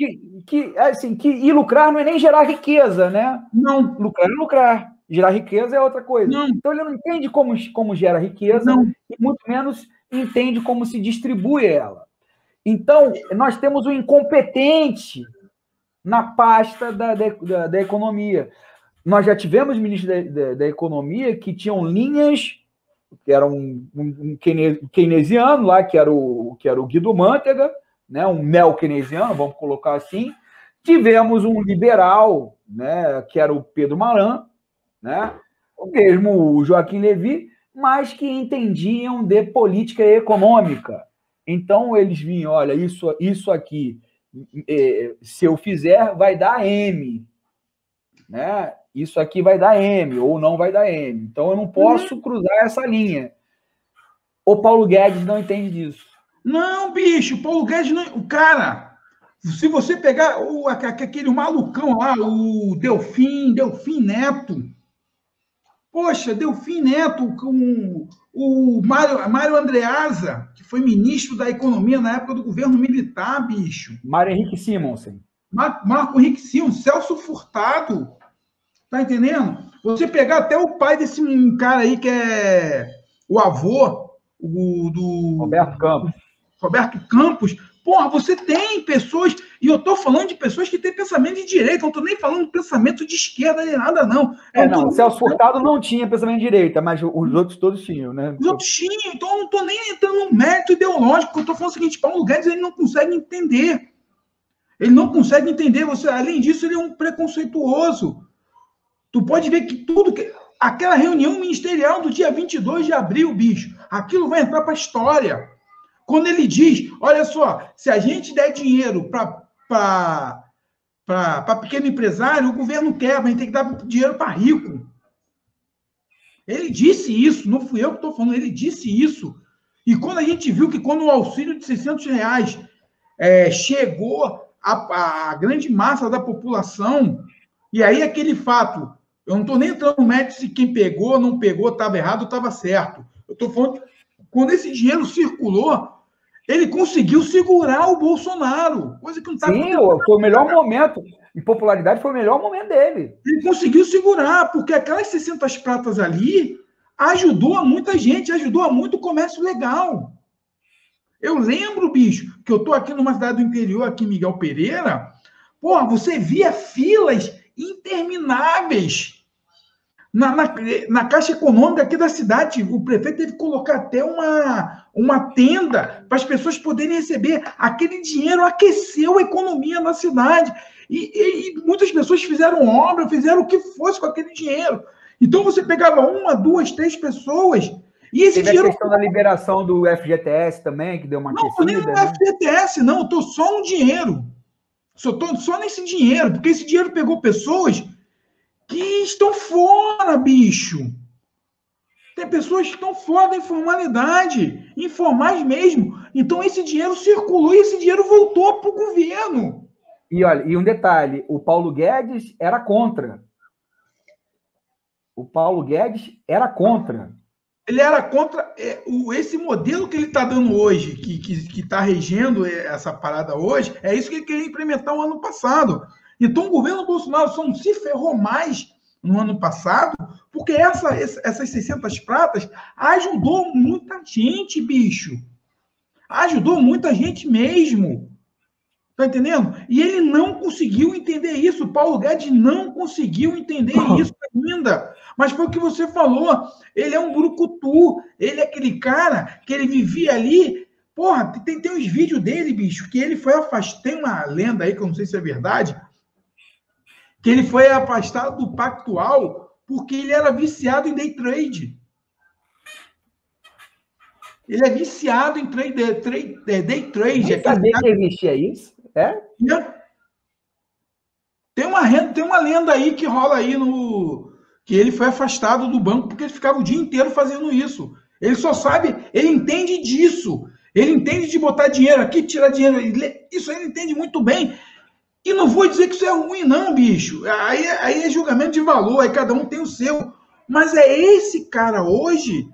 E lucrar não é nem gerar riqueza, né? Não. Lucrar é lucrar. Gerar riqueza é outra coisa. Não. Então, ele não entende como gera riqueza e muito menos entende como se distribui ela. Então, nós temos um incompetente na pasta da economia. Nós já tivemos ministros da economia que tinham linhas, que era um keynesiano lá, que era o Guido Mantega, né, um neo-keynesiano, vamos colocar assim. Tivemos um liberal, né, que era o Pedro Maran, né, o mesmo o Joaquim Levy, mas que entendiam de política econômica. Então, eles vinham, olha, isso aqui, se eu fizer, vai dar M. Né? Isso aqui vai dar M, ou não vai dar M. Então, eu não posso cruzar essa linha. o Paulo Guedes não entende disso? Não, bicho, o Paulo Guedes não. O cara, se você pegar aquele malucão lá, o Delfim Neto. Poxa, Delfim Neto com o Mário Andreasa, que foi ministro da Economia na época do governo militar, bicho. Mário Henrique Simonsen. Marco Henrique Simonsen, Celso Furtado. Tá entendendo? Você pegar até o pai desse cara aí, que é o avô do Roberto Campos. Porra, você tem pessoas, e eu tô falando de pessoas que têm pensamento de direita, não tô nem falando de pensamento de esquerda nem nada, não. O Celso Furtado não tinha pensamento de direita, mas os outros todos tinham, né? Os outros tinham, então eu não tô nem entrando no mérito ideológico, eu tô falando o seguinte, Paulo Guedes, ele não consegue entender. Ele não consegue entender, além disso, ele é um preconceituoso. Tu pode ver que aquela reunião ministerial do dia 22 de abril, bicho, aquilo vai entrar para a história. Quando ele diz, olha só, se a gente der dinheiro para pequeno empresário, o governo quebra, a gente tem que dar dinheiro para rico. Ele disse isso, não fui eu que estou falando, ele disse isso. E quando a gente viu que quando o auxílio de R$600 chegou à grande massa da população, e aí aquele fato, eu não estou nem entrando no mérito se quem pegou, não pegou, estava errado ou estava certo. Eu estou falando que quando esse dinheiro circulou, ele conseguiu segurar o Bolsonaro, coisa que não estava acontecendo. Sim, foi o melhor momento. Em popularidade, foi o melhor momento dele. Ele conseguiu segurar, porque aquelas 600 pratas ali ajudou a muita gente, ajudou a muito comércio legal. Eu lembro, bicho, que eu estou aqui numa cidade do interior, aqui em Miguel Pereira, porra, você via filas intermináveis na Caixa Econômica aqui da cidade. O prefeito teve que colocar até uma tenda para as pessoas poderem receber. Aquele dinheiro aqueceu a economia da cidade. E muitas pessoas fizeram obra, fizeram o que fosse com aquele dinheiro. Então, você pegava 1, 2, 3 pessoas... E esse dinheiro... a questão da liberação do FGTS também, que deu uma aquecida. Não, nem no FGTS, não. Eu estou só no dinheiro. Estou só nesse dinheiro, porque esse dinheiro pegou pessoas que estão fora, bicho. Tem pessoas que estão fora da informalidade, informais mesmo. Então, esse dinheiro circulou e esse dinheiro voltou para o governo. E olha, e um detalhe, o Paulo Guedes era contra. O Paulo Guedes era contra. Ele era contra esse modelo que ele está dando hoje, que está regendo essa parada hoje, é isso que ele queria implementar no ano passado. Então, o governo Bolsonaro só não se ferrou mais no ano passado, porque essas 600 pratas ajudou muita gente, bicho. Ajudou muita gente mesmo. Tá entendendo? E ele não conseguiu entender isso. O Paulo Guedes não conseguiu entender isso ainda. Mas foi o que você falou. Ele é um brucutu. Ele é aquele cara que ele vivia ali. Porra, tem uns vídeos dele, bicho, que ele foi afastado. Tem uma lenda aí, que eu não sei se é verdade, que ele foi afastado do Pactual porque ele era viciado em day trade. Ele é viciado em day trade. Eu sabia que existia isso. É? Tem uma lenda aí que rola aí que ele foi afastado do banco porque ele ficava o dia inteiro fazendo isso. Ele só sabe, ele entende disso. Ele entende de botar dinheiro aqui, tirar dinheiro. Isso ele entende muito bem. E não vou dizer que isso é ruim, não, bicho. Aí é julgamento de valor, aí cada um tem o seu. Mas é esse cara hoje.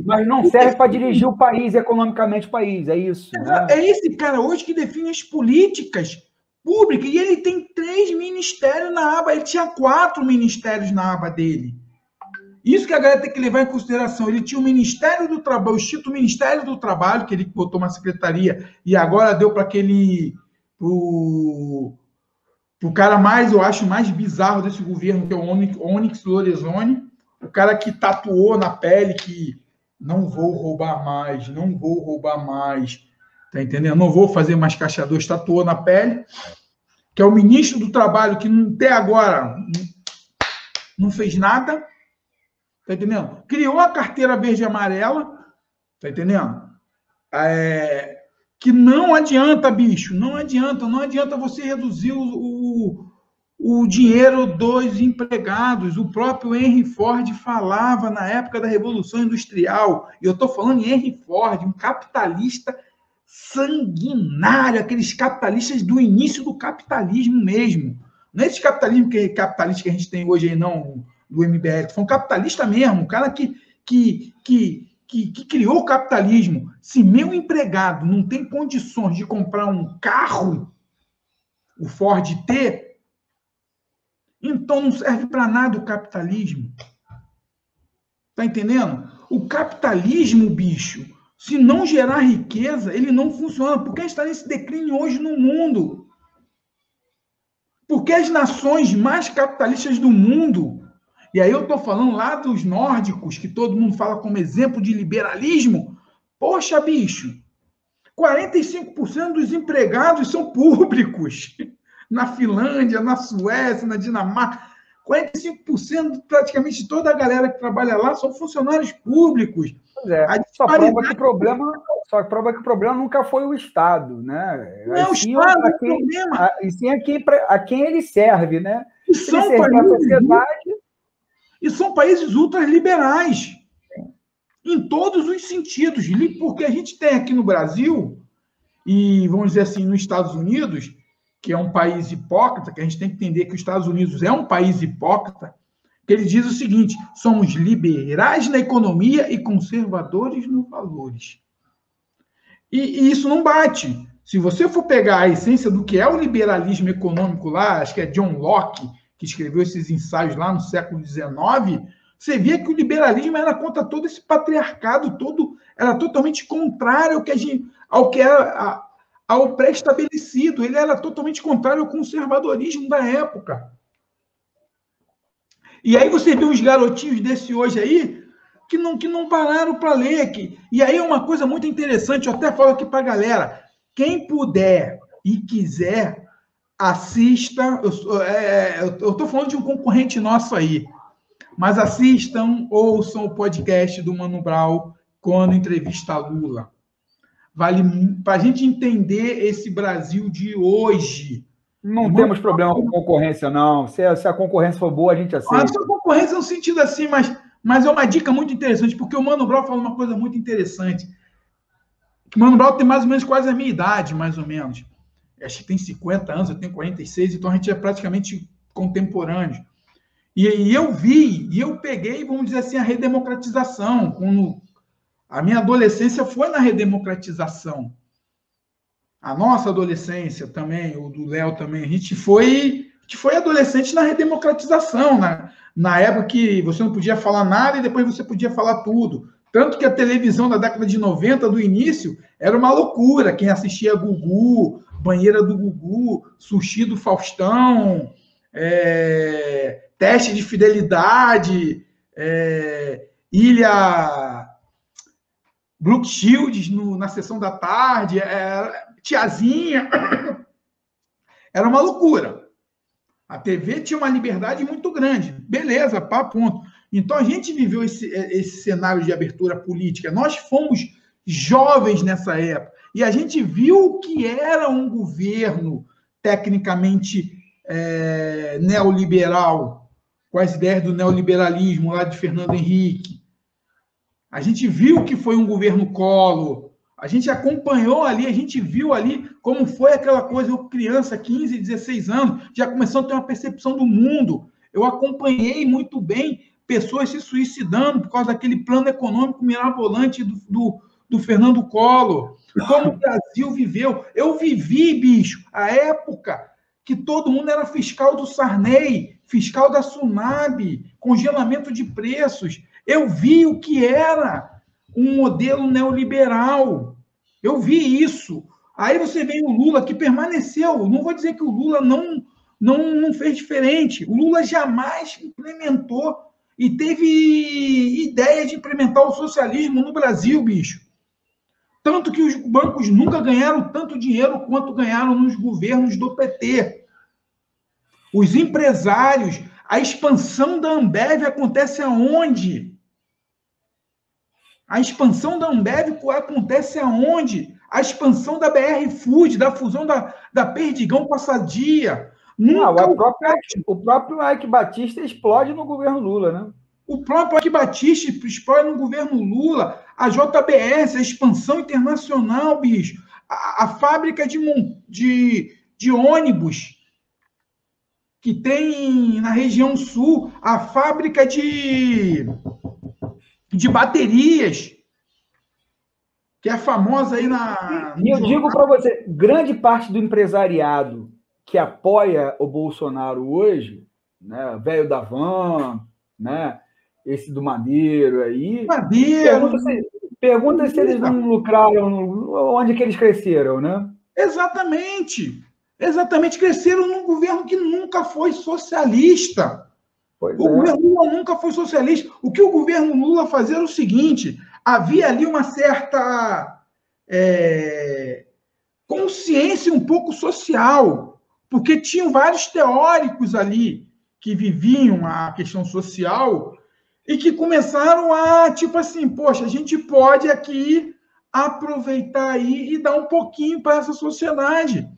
Mas não serve para dirigir o país, economicamente o país, é isso. Né? É esse cara hoje que define as políticas públicas. E ele tem 3 ministérios na aba. Ele tinha 4 ministérios na aba dele. Isso que a galera tem que levar em consideração. Ele tinha o Ministério do Trabalho, o Instituto Ministério do Trabalho, que ele botou uma secretaria e agora deu para aquele. Pro cara mais, eu acho, mais bizarro desse governo, que é o Onyx Lorenzoni. O cara que tatuou na pele que não vou roubar mais, tá entendendo? Não vou fazer mais caixa 2, tatuou na pele, que é o ministro do Trabalho, que até agora não fez nada, tá entendendo? Criou a carteira verde e amarela, tá entendendo? Que não adianta, bicho, não adianta você reduzir o dinheiro dos empregados. O próprio Henry Ford falava na época da Revolução Industrial, e eu estou falando em Henry Ford, um capitalista sanguinário, aqueles capitalistas do início do capitalismo mesmo. Não é esse capitalismo capitalista que a gente tem hoje aí, não, do MBL. Foi um capitalista mesmo, um cara que criou o capitalismo. Se meu empregado não tem condições de comprar um carro, o Ford T, então não serve para nada o capitalismo. Tá entendendo? O capitalismo, bicho, se não gerar riqueza, ele não funciona. Por que a gente está nesse declínio hoje no mundo? Porque as nações mais capitalistas do mundo, e aí eu estou falando lá dos nórdicos, que todo mundo fala como exemplo de liberalismo, poxa, bicho, 45% dos empregados são públicos. Na Finlândia, na Suécia, na Dinamarca, 45% praticamente de toda a galera que trabalha lá são funcionários públicos. Pois é. Só prova que o problema nunca foi o Estado, né? Não, o Estado é o problema. E sim a quem ele serve, né? E são países ultraliberais, em todos os sentidos. Porque a gente tem aqui no Brasil, e vamos dizer assim, nos Estados Unidos, que é um país hipócrita, que a gente tem que entender que os Estados Unidos é um país hipócrita, que ele diz o seguinte: somos liberais na economia e conservadores nos valores. E isso não bate. Se você for pegar a essência do que é o liberalismo econômico lá, acho que é John Locke, que escreveu esses ensaios lá no século XIX, você via que o liberalismo era contra todo esse patriarcado todo, era totalmente contrário ao pré-estabelecido. Ele era totalmente contrário ao conservadorismo da época. E aí você vê uns garotinhos desse hoje aí que não pararam para ler. E aí é uma coisa muito interessante, eu até falo aqui para a galera, quem puder e quiser, assista. Eu estou falando de um concorrente nosso aí, mas assistam, ouçam o podcast do Mano Brown quando entrevista a Lula. Vale para a gente entender esse Brasil de hoje. Não temos problema com concorrência, não. Se a concorrência for boa, a gente aceita. A concorrência no sentido assim, mas é uma dica muito interessante, porque o Mano Brown fala uma coisa muito interessante. O Mano Brown tem mais ou menos quase a minha idade, mais ou menos. Acho que tem 50 anos, eu tenho 46, então a gente é praticamente contemporâneo. E eu vi, e eu peguei, vamos dizer assim, a redemocratização. Quando a minha adolescência foi na redemocratização. A nossa adolescência também, o do Léo também, a gente foi adolescente na redemocratização, na época que você não podia falar nada e depois você podia falar tudo. Tanto que a televisão da década de 90, do início, era uma loucura. Quem assistia Gugu, Banheira do Gugu, Sushi do Faustão, Teste de Fidelidade, Ilha Brooke Shields na sessão da tarde, Tiazinha. Era uma loucura. A TV tinha uma liberdade muito grande. Beleza, pá, ponto. Então, a gente viveu esse cenário de abertura política. Nós fomos jovens nessa época. E a gente viu o que era um governo tecnicamente neoliberal, com as ideias do neoliberalismo lá de Fernando Henrique. A gente viu que foi um governo Collor. A gente acompanhou ali, a gente viu ali como foi aquela coisa. Eu, criança, 15, 16 anos, já começou a ter uma percepção do mundo. Eu acompanhei muito bem pessoas se suicidando por causa daquele plano econômico mirabolante do Fernando Collor. Como o Brasil viveu. Eu vivi, bicho, a época que todo mundo era fiscal do Sarney, fiscal da Sunab, congelamento de preços. Eu vi o que era um modelo neoliberal. Eu vi isso. Aí você vem o Lula, que permaneceu. Não vou dizer que o Lula não fez diferente. O Lula jamais implementou e teve ideia de implementar o socialismo no Brasil, bicho. Tanto que os bancos nunca ganharam tanto dinheiro quanto ganharam nos governos do PT. Os empresários, a expansão da Ambev acontece aonde? A expansão da Ambev acontece aonde? A expansão da BR Food, da fusão da Perdigão com a Sadia. Nunca o próprio Ike Batista explode no governo Lula, né? O próprio Ike Batista explode no governo Lula, a JBS, a expansão internacional, bicho, a fábrica de ônibus que tem na região sul, a fábrica de baterias, que é famosa aí na... E eu digo para você, grande parte do empresariado que apoia o Bolsonaro hoje, né, velho da van, né, esse do Madeiro aí, pergunta se eles não lucraram, onde que eles cresceram, né? Exatamente. Exatamente, cresceram num governo que nunca foi socialista. O governo Lula nunca foi socialista. O que o governo Lula fazia era o seguinte, havia ali uma certa consciência um pouco social, porque tinham vários teóricos ali que viviam a questão social e que começaram a, tipo assim, poxa, a gente pode aqui aproveitar aí e dar um pouquinho para essa sociedade.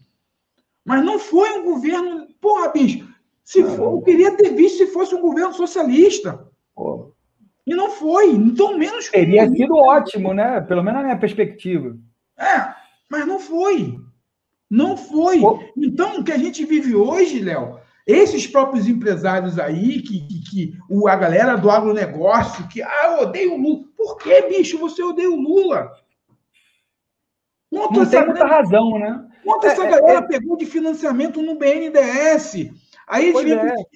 Mas não foi um governo... Porra, bicho, eu queria ter visto se fosse um governo socialista. Pô. E não foi. Então, menos... Teria sido ótimo, né? Pelo menos na minha perspectiva. Mas não foi. Não foi. Então, o que a gente vive hoje, Léo, esses próprios empresários aí, a galera do agronegócio, eu odeio o Lula. Por que, bicho, você odeia o Lula? Não tem muita razão, né? Quanto essa galera pegou de financiamento no BNDES? Aí eles vêm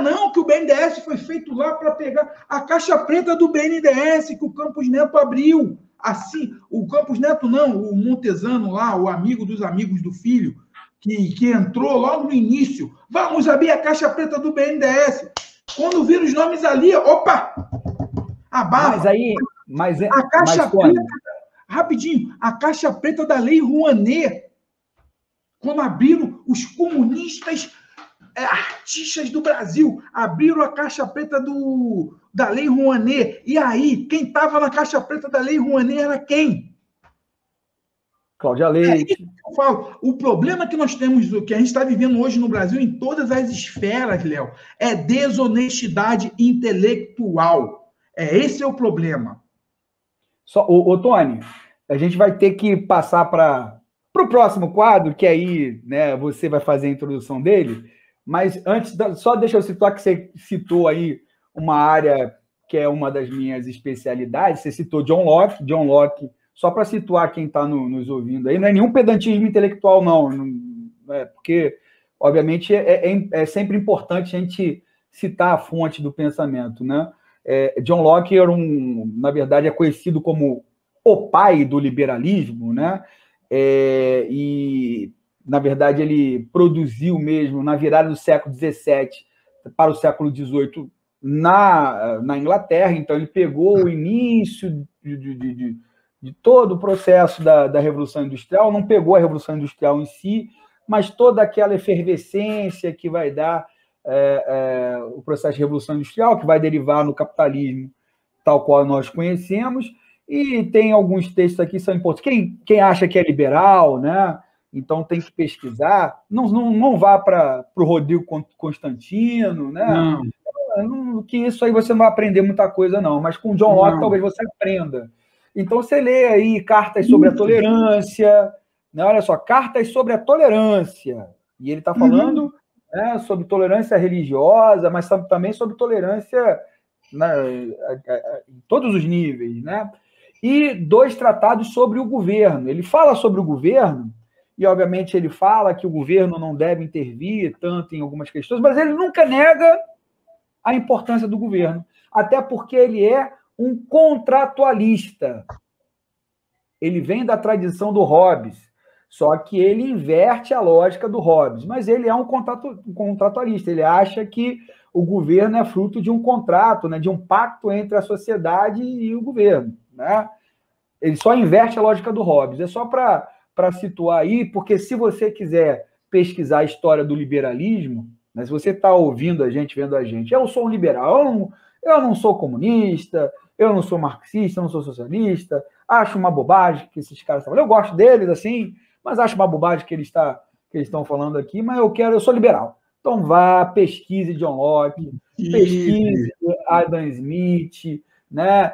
não, que o BNDES foi feito lá para pegar a caixa preta do BNDES que o Campos Neto abriu. Assim, o Campos Neto não, o Montesano lá, o amigo dos amigos do filho, que entrou logo no início. Vamos abrir a caixa preta do BNDES. Quando viram os nomes ali, opa! Abafa. A caixa preta, rapidinho, a caixa preta da Lei Rouanet, quando abriram os comunistas artistas do Brasil, abriram a caixa preta da Lei Rouanet. E aí, quem estava na caixa preta da Lei Rouanet era quem? Cláudia Leite. Eu falo, o problema que nós temos, que a gente está vivendo hoje no Brasil, em todas as esferas, Léo, é desonestidade intelectual. Esse é o problema. Tony, a gente vai ter que passar para o próximo quadro, que aí, né, você vai fazer a introdução dele. Mas antes, só deixa eu situar que você citou aí uma área que é uma das minhas especialidades. Você citou John Locke. John Locke, só para situar quem está nos ouvindo aí, não é nenhum pedantismo intelectual, não. Porque, obviamente, é sempre importante a gente citar a fonte do pensamento, né? John Locke na verdade, é conhecido como o pai do liberalismo, né? E, na verdade, ele produziu mesmo, na virada do século XVII para o século XVIII, na Inglaterra. Então, ele pegou o início de todo o processo da Revolução Industrial, não pegou a Revolução Industrial em si, mas toda aquela efervescência que vai dar o processo de Revolução Industrial, que vai derivar no capitalismo tal qual nós conhecemos. E tem alguns textos aqui que são importantes. Quem acha que é liberal, né? Então tem que pesquisar. Não vá para o Rodrigo Constantino, né? Não, que isso aí você não vai aprender muita coisa, não. Mas com John Locke talvez você aprenda. Então você lê aí Cartas sobre a Tolerância, né? Olha só, Cartas sobre a Tolerância. E ele está falando sobre tolerância religiosa, mas também sobre tolerância em todos os níveis, né? E 2 tratados sobre o governo. Ele fala sobre o governo, e obviamente ele fala que o governo não deve intervir tanto em algumas questões, mas ele nunca nega a importância do governo, até porque ele é um contratualista. Ele vem da tradição do Hobbes, só que ele inverte a lógica do Hobbes, mas ele é um contratualista. Ele acha que o governo é fruto de um contrato, né, de um pacto entre a sociedade e o governo, né? Ele só inverte a lógica do Hobbes. É só para situar aí, porque se você quiser pesquisar a história do liberalismo, né, se você está ouvindo a gente, vendo a gente, eu sou um liberal, eu não sou comunista, eu não sou marxista, eu não sou socialista, acho uma bobagem que esses caras estão falando. Eu gosto deles, assim, mas acho uma bobagem que eles estão que eles estão falando aqui, mas eu sou liberal. Então vá, pesquise John Locke, pesquise Adam Smith, né?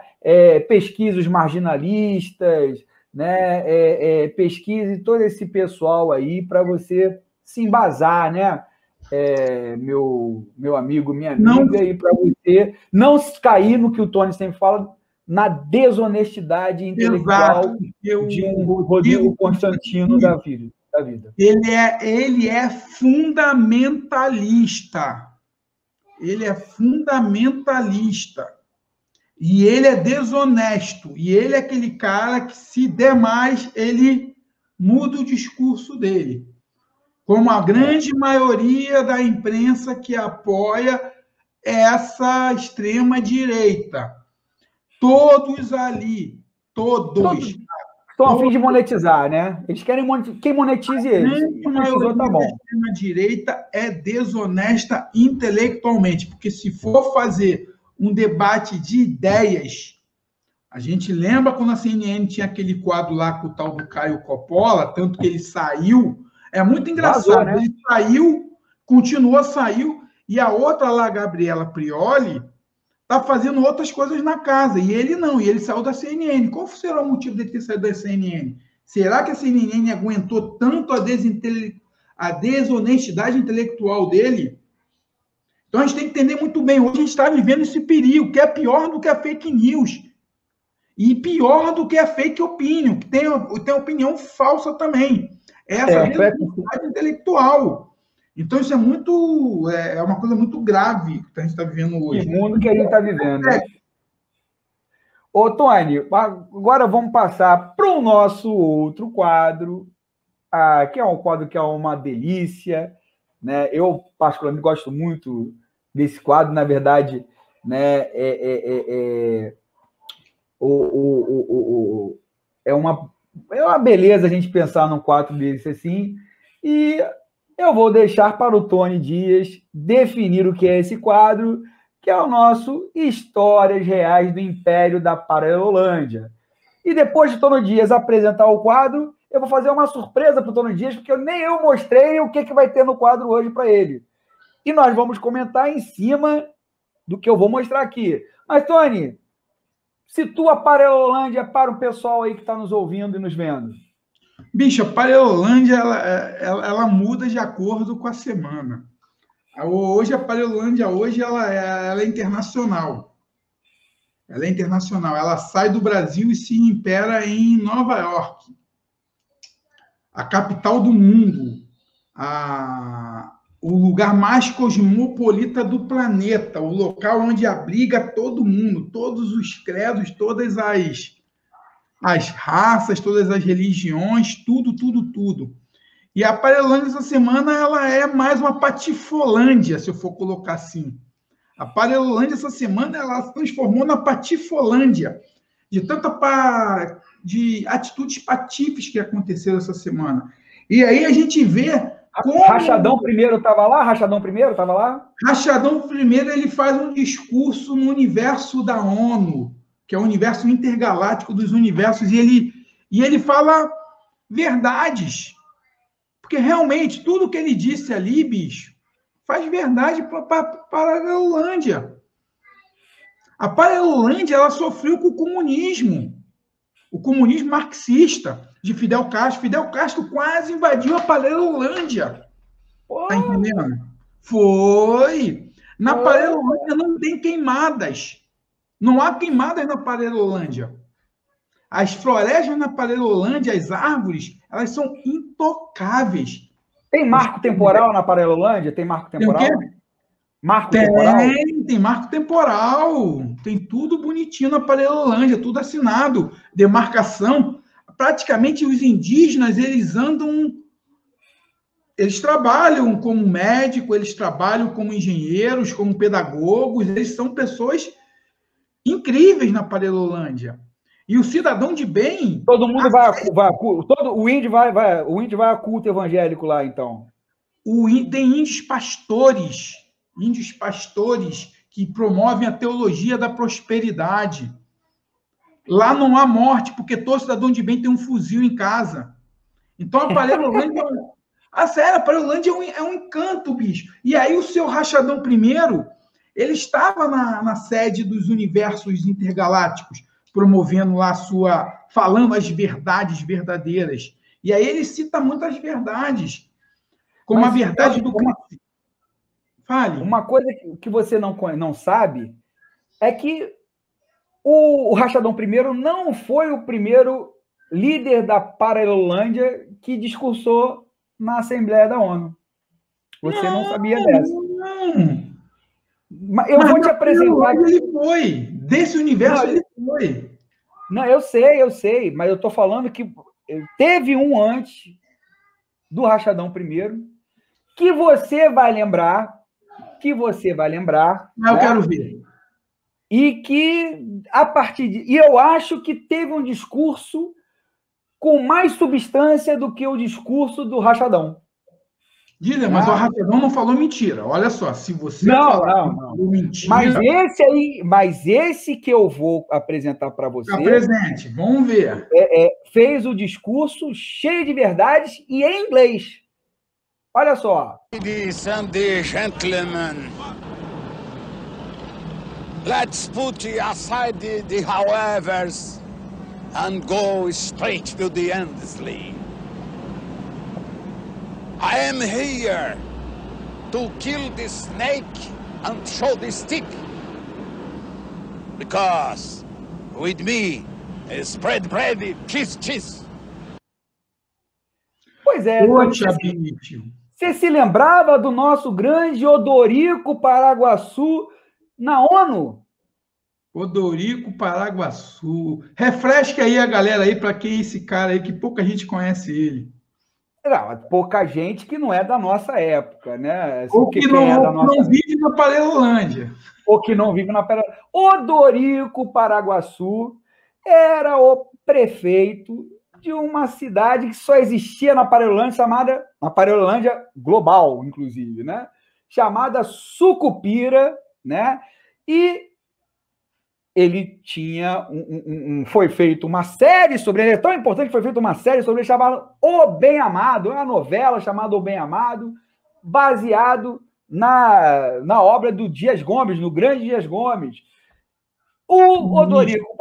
Pesquise os marginalistas, né? Pesquise todo esse pessoal aí para você se embasar, né? Meu amigo, minha amiga, e para você não cair no que o Tony sempre fala, na desonestidade intelectual de um Rodrigo Constantino da vida. Ele é fundamentalista. Ele é fundamentalista. E ele é desonesto. E ele é aquele cara que, se der mais, ele muda o discurso dele. Como a grande maioria da imprensa que apoia essa extrema-direita. Todos ali, todos. Estão a fim de monetizar, né? Eles querem quem monetize eles. A maioria tá bom. da extrema-direita é desonesta intelectualmente, porque se for fazer um debate de ideias, a gente lembra quando a CNN tinha aquele quadro lá com o tal do Caio Coppola, tanto que ele saiu. É muito engraçado. Vazou, né? Ele saiu, saiu, e a outra lá, Gabriela Prioli, está fazendo outras coisas na casa, e ele não, e ele saiu da CNN. Qual será o motivo dele ter saído da CNN? Será que a CNN aguentou tanto a desonestidade intelectual dele? Então a gente tem que entender muito bem, hoje a gente está vivendo esse perigo, que é pior do que a fake news, e pior do que a fake opinion, que tem opinião falsa também. Essa desonestidade intelectual. Então, isso é uma coisa muito grave que a gente está vivendo hoje. O mundo que a gente está vivendo. Né? Ô, Tony, agora vamos passar para o nosso outro quadro, que é um quadro que é uma delícia. Né? Eu, particularmente, gosto muito desse quadro. Na verdade, né, é uma beleza a gente pensar num quadro desse assim. E eu vou deixar para o Tony Dias definir o que é esse quadro, que é o nosso Histórias Reais do Império da Paralelolândia. E depois de Tony Dias apresentar o quadro, eu vou fazer uma surpresa para o Tony Dias, porque nem eu mostrei o que vai ter no quadro hoje para ele. E nós vamos comentar em cima do que eu vou mostrar aqui. Mas, Tony, situa a Paralelolândia para o pessoal aí que está nos ouvindo e nos vendo. Bicho, a Paralelolândia, ela muda de acordo com a semana. Hoje, a Paralelolândia, ela é internacional. Ela é internacional. Ela sai do Brasil e se impera em Nova York, a capital do mundo, o lugar mais cosmopolita do planeta, o local onde abriga todo mundo, todos os credos, todas as raças, todas as religiões, tudo. E a Paralelolândia essa semana ela é mais uma patifolândia, se eu for colocar assim. A Paralelolândia essa semana ela se transformou na patifolândia, de atitudes patifes que aconteceram essa semana. E aí a gente vê como... Rachadão primeiro estava lá? Rachadão primeiro ele faz um discurso no universo da ONU, que é o universo intergaláctico dos universos, e ele fala verdades. Porque realmente tudo que ele disse ali, bicho, faz verdade para a Paralelolândia. A Paralelolândia ela sofreu com o comunismo marxista de Fidel Castro. Fidel Castro quase invadiu a Paralelolândia. Tá entendendo? Foi. Na Paralelolândia não tem queimadas. Não há queimadas na Paralelolândia. As florestas na Paralelolândia, as árvores, elas são intocáveis. Tem marco temporal na Paralelolândia? Tem marco temporal? Tem o quê? Marco temporal? Tem marco temporal. Tem tudo bonitinho na Paralelolândia, tudo assinado. Demarcação. Praticamente os indígenas, eles trabalham como médico, eles trabalham como engenheiros, como pedagogos, eles são pessoas incríveis na Paralelolândia. E o cidadão de bem... Todo mundo o índio vai a culto evangélico lá, então. Tem índios pastores que promovem a teologia da prosperidade. Lá não há morte, porque todo cidadão de bem tem um fuzil em casa. Então, A sério, a Paralelândia é um encanto, bicho. E aí o seu Rachadão I, ele estava na sede dos universos intergalácticos, promovendo lá falando as verdades verdadeiras. E aí ele cita muitas verdades, como a verdade do Cristo. Fale. Uma coisa que você não sabe é que o Rachadão I não foi o primeiro líder da Paralelândia que discursou na Assembleia da ONU. Você não sabia dessa. Não. Eu vou te apresentar. Ele foi. Desse universo, ele foi. Não, eu sei, mas eu estou falando que teve um antes do Rachadão I que você vai lembrar. Eu quero ver. E que, a partir de. E eu acho que teve um discurso com mais substância do que o discurso do Rachadão. Dília, mas o Rachadão não falou mentira. Olha só, se você não. mentira... Mas esse que eu vou apresentar para você... Apresente, vamos ver. Fez o discurso cheio de verdades e em inglês. Olha só. Ladies and gentlemen, let's put aside the howevers and go straight to the endlessly. I am here to kill the snake and show the stick. Because with me, spread bread, cheese. Pois é. Você se lembrava do nosso grande Odorico Paraguaçu na ONU? Odorico Paraguaçu. Refresca aí a galera aí para quem é esse cara aí, que pouca gente conhece ele. Não, pouca gente que não é da nossa época, né? Ou que não vive na Paralelândia. Ou que não vive na Paralelândia. Odorico Paraguaçu era o prefeito de uma cidade que só existia na Paralelândia, na Paralelândia global, inclusive, né? Chamada Sucupira, né? E ele tinha foi feita uma série sobre ele, é tão importante que foi feita uma série sobre ele chamada O Bem Amado, uma novela chamada O Bem Amado, baseado na obra do Dias Gomes, no grande Dias Gomes. O Odorico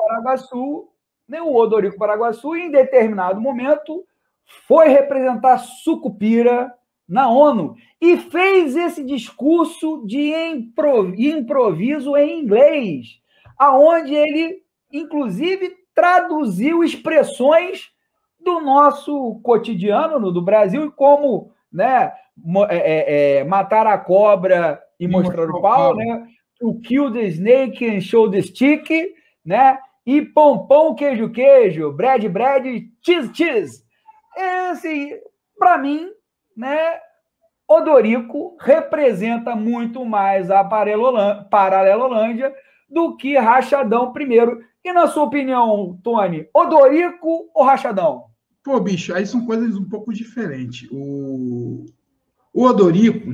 Paraguaçu, em determinado momento, foi representar Sucupira na ONU e fez esse discurso de improviso em inglês, aonde ele, inclusive, traduziu expressões do nosso cotidiano do Brasil, como, né, matar a cobra e mostrar o pau, né? To kill the snake and show the stick, né? E pão, queijo, bread, cheese. Assim, para mim, né, Odorico representa muito mais a Paralelolândia do que Rachadão I. E, na sua opinião, Tony, Odorico ou Rachadão? Pô, bicho, aí são coisas um pouco diferentes. O Odorico,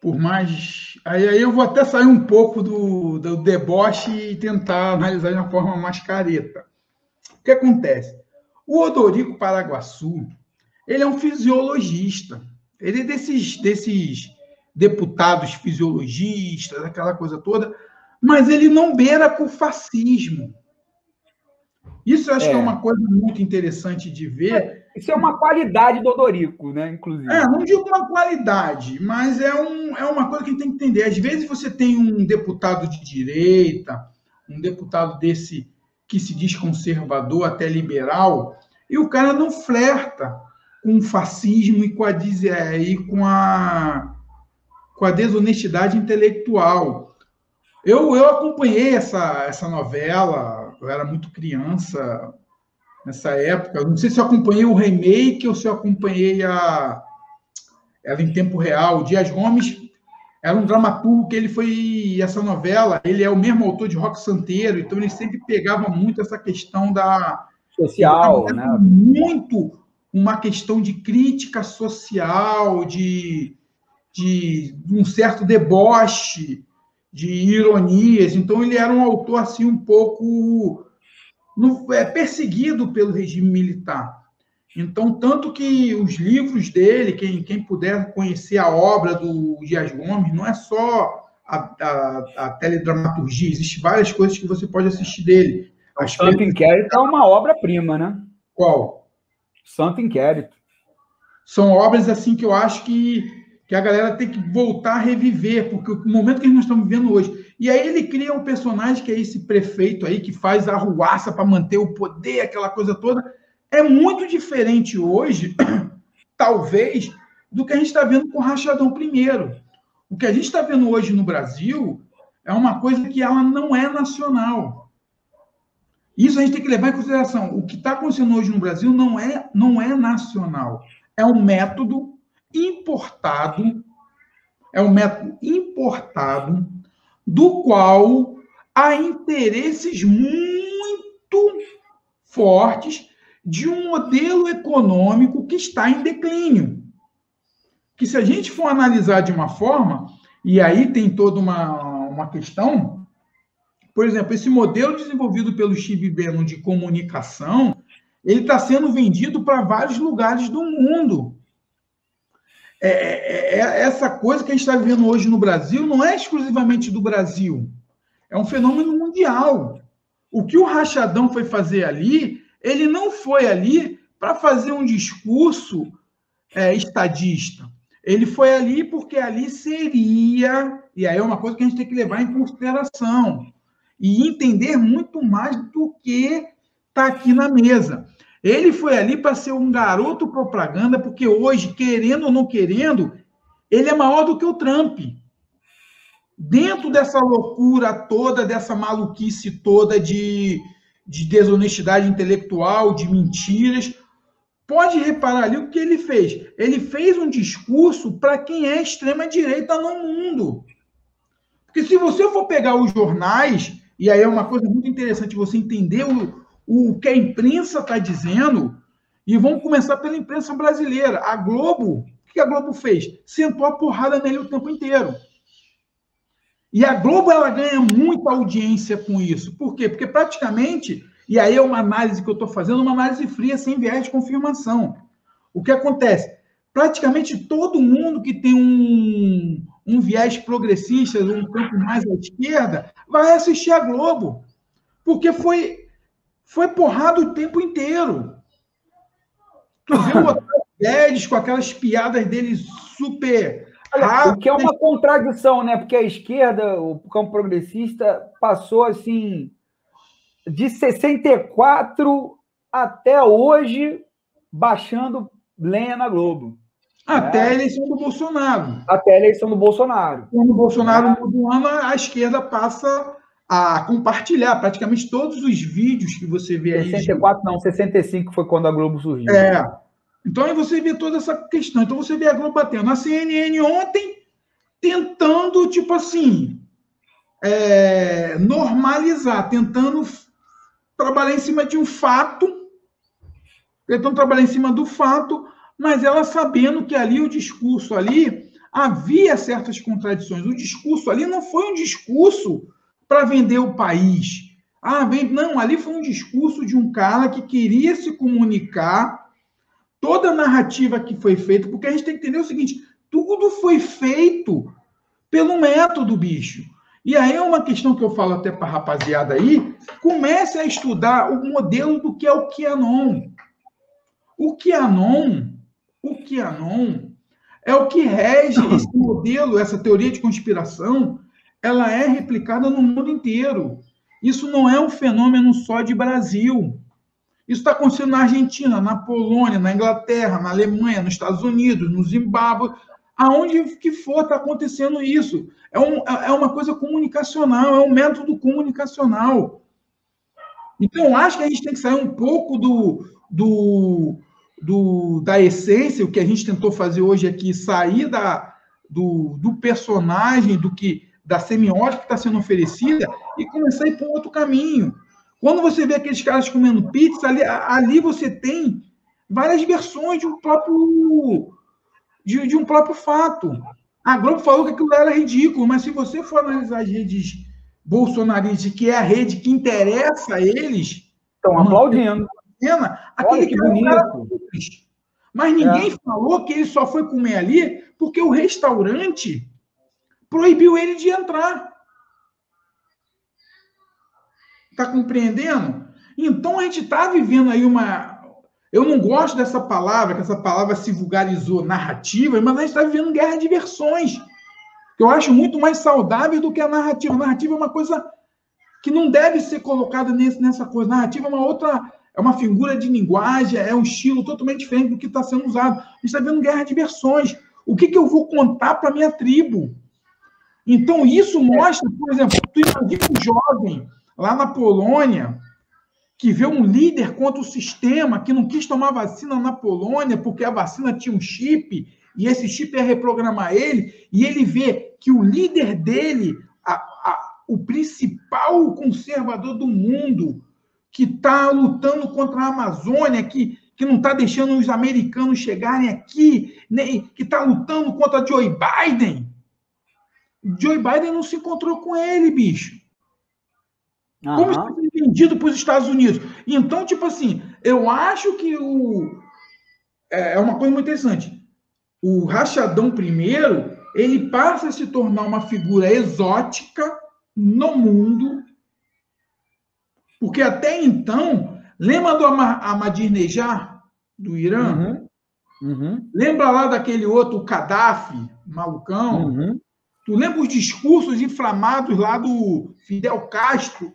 por mais... Aí eu vou até sair um pouco do deboche e tentar analisar de uma forma mais careta. O que acontece? O Odorico Paraguaçu, ele é um fisiologista. Ele é desses deputados fisiologistas, aquela coisa toda, mas ele não beira com o fascismo. Isso eu acho que é uma coisa muito interessante de ver. Isso é uma qualidade do Odorico, né, inclusive. Não digo uma qualidade, mas é uma coisa que a gente tem que entender. Às vezes você tem um deputado de direita, um deputado desse que se diz conservador, até liberal, e o cara não flerta com o fascismo e com a desonestidade intelectual. Eu acompanhei essa novela, eu era muito criança nessa época. Não sei se eu acompanhei o remake ou se eu acompanhei ela em tempo real. O Dias Gomes era um dramaturgo que essa novela, ele é o mesmo autor de Roque Santeiro, então ele sempre pegava muito essa questão da... social, né? Muito uma questão de crítica social, de um certo deboche, de ironias. Então, ele era um autor assim, um pouco perseguido pelo regime militar. Então, tanto que os livros dele, quem puder conhecer a obra do Dias Gomes, não é só a teledramaturgia, existem várias coisas que você pode assistir dele. O Santo Inquérito é uma obra-prima, né? Qual? Santo Inquérito. São obras assim que eu acho que a galera tem que voltar a reviver, porque o momento que nós estamos vivendo hoje. E aí ele cria um personagem que é esse prefeito aí, que faz a arruaça para manter o poder, aquela coisa toda. É muito diferente hoje, talvez, do que a gente está vendo com o Rachadão primeiro. O que a gente está vendo hoje no Brasil é uma coisa que ela não é nacional. Isso a gente tem que levar em consideração. O que está acontecendo hoje no Brasil não é nacional. É um método importado, do qual há interesses muito fortes de um modelo econômico que está em declínio. Que se a gente for analisar de uma forma, e aí tem toda uma questão, por exemplo, esse modelo desenvolvido pelo Steve Bannon de comunicação, ele está sendo vendido para vários lugares do mundo. Essa coisa que a gente está vivendo hoje no Brasil não é exclusivamente do Brasil. É um fenômeno mundial. O que o Rachadão foi fazer ali, ele não foi ali para fazer um discurso estadista. Ele foi ali porque ali seria... E aí é uma coisa que a gente tem que levar em consideração. E entender muito mais do que está aqui na mesa. Ele foi ali para ser um garoto propaganda, porque hoje, querendo ou não querendo, ele é maior do que o Trump. Dentro dessa loucura toda, dessa maluquice toda de desonestidade intelectual, de mentiras, pode reparar ali o que ele fez. Ele fez um discurso para quem é extrema-direita no mundo. Porque se você for pegar os jornais, e aí é uma coisa muito interessante você entender o que a imprensa está dizendo, e vamos começar pela imprensa brasileira. A Globo, o que a Globo fez? Sentou a porrada nele o tempo inteiro. E a Globo ela ganha muita audiência com isso. Por quê? Porque praticamente, e aí é uma análise que eu estou fazendo, uma análise fria, sem viés de confirmação. O que acontece? Praticamente todo mundo que tem um viés progressista, um campo mais à esquerda, vai assistir a Globo. Porque foi porrada o tempo inteiro. Tu vê o Otávio Guedes com aquelas piadas dele super rápidas. O que é uma contradição, né? Porque a esquerda, o campo progressista, passou assim de 64 até hoje baixando lenha na Globo. Até a eleição do Bolsonaro. Até a eleição do Bolsonaro. Quando o Bolsonaro muda o ano, a esquerda passa a compartilhar praticamente todos os vídeos que você vê aí. 64 não, 65 foi quando a Globo surgiu. Então aí você vê toda essa questão. Então você vê a Globo batendo. A CNN ontem tentando, tipo assim, normalizar, tentando trabalhar em cima de um fato, tentando trabalhar em cima do fato, mas ela sabendo que ali o discurso ali havia certas contradições. O discurso ali não foi um discurso para vender o país. Não, ali foi um discurso de um cara que queria se comunicar, toda a narrativa que foi feita, porque a gente tem que entender o seguinte, tudo foi feito pelo método, bicho. E aí é uma questão que eu falo até para a rapaziada aí, comece a estudar o modelo do que é o QAnon. O QAnon é o que rege esse modelo, essa teoria de conspiração, ela é replicada no mundo inteiro. Isso não é um fenômeno só de Brasil. Isso está acontecendo na Argentina, na Polônia, na Inglaterra, na Alemanha, nos Estados Unidos, no Zimbábue. Aonde que for está acontecendo isso. É uma coisa comunicacional, é um método comunicacional. Então, acho que a gente tem que sair um pouco da essência, o que a gente tentou fazer hoje aqui, sair do personagem, da semiótica que está sendo oferecida e começar a ir para um outro caminho. Quando você vê aqueles caras comendo pizza, ali você tem várias versões de um próprio fato. A Globo falou que aquilo era ridículo, mas se você for analisar as redes bolsonaristas, que é a rede que interessa a eles... Estão aplaudindo. cena, aquele que cara bonito. era simples. Mas ninguém falou que ele só foi comer ali porque o restaurante proibiu ele de entrar. Está compreendendo? Então a gente está vivendo aí uma... Eu não gosto dessa palavra, que essa palavra se vulgarizou, narrativa, mas a gente está vivendo guerra de versões. Que eu acho muito mais saudável do que a narrativa. A narrativa é uma coisa que não deve ser colocada nessa coisa. A narrativa é uma outra... É uma figura de linguagem, é um estilo totalmente diferente do que está sendo usado. A gente está vendo guerra de versões. O que eu vou contar para a minha tribo? Então, isso mostra, por exemplo, tu imagina um jovem lá na Polônia que vê um líder contra o sistema, que não quis tomar vacina na Polônia porque a vacina tinha um chip e esse chip ia reprogramar ele, e ele vê que o líder dele, o principal conservador do mundo, que está lutando contra a Amazônia, que não está deixando os americanos chegarem aqui, né, que está lutando contra Joe Biden. Joe Biden não se encontrou com ele, bicho. Como está sendo vendido para os Estados Unidos? Então, tipo assim, eu acho que é uma coisa muito interessante. O Rachadão I, ele passa a se tornar uma figura exótica no mundo, porque até então, lembra do Ahmadinejad, do Irã? Lembra lá daquele outro Gaddafi, malucão? Tu lembra os discursos inflamados lá do Fidel Castro,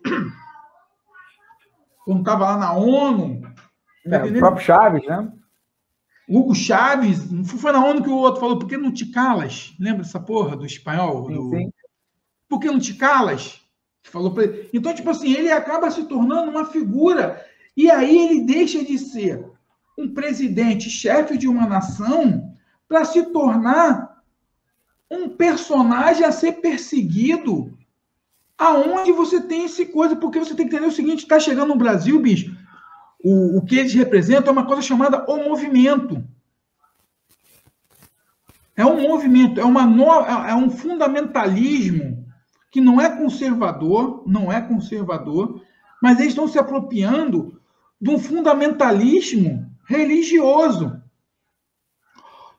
quando estava lá na ONU? O próprio Chaves, né? Hugo Chaves, foi na ONU que o outro falou, por que não te calas? Lembra essa porra do espanhol? Sim. Por que não te calas? Falou para ele. Então, tipo assim, ele acaba se tornando uma figura, e aí ele deixa de ser um presidente, chefe de uma nação, para se tornar um personagem a ser perseguido, aonde você tem esse coisa, porque você tem que entender o seguinte, está chegando no Brasil, bicho, o que eles representam é uma coisa chamada o movimento. É um movimento, é um fundamentalismo que não é conservador, mas eles estão se apropriando de um fundamentalismo religioso.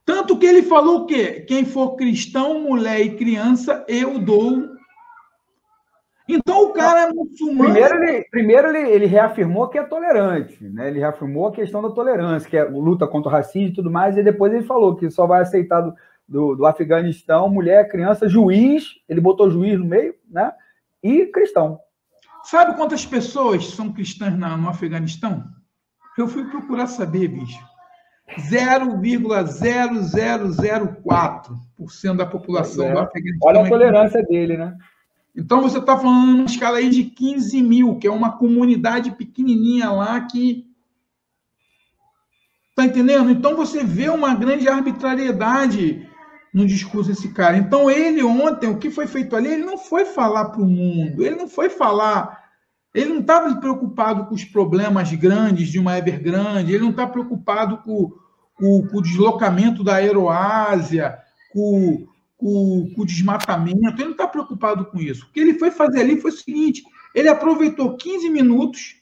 Tanto que ele falou o quê? Quem for cristão, mulher e criança, eu dou. Então o cara é muçulmano. Primeiro ele reafirmou que é tolerante, né? Ele reafirmou a questão da tolerância, que é luta contra o racismo e tudo mais, e depois ele falou que só vai aceitar do Afeganistão mulher, criança, juiz, ele botou juiz no meio, né? E cristão. Sabe quantas pessoas são cristãs no Afeganistão? Eu fui procurar saber, bicho. 0,0004% da população do Afeganistão. Olha a tolerância dele, né? Então, você está falando numa escala aí de 15 mil, que é uma comunidade pequenininha lá que... Está entendendo? Então, você vê uma grande arbitrariedade no discurso desse cara. Então, ele ontem, o que foi feito ali, ele não foi falar para o mundo, ele não foi falar... Ele não estava preocupado com os problemas grandes de uma Evergrande, ele não está preocupado com o deslocamento da Aeroásia, com o desmatamento, ele não está preocupado com isso. O que ele foi fazer ali foi o seguinte, ele aproveitou 15 minutos,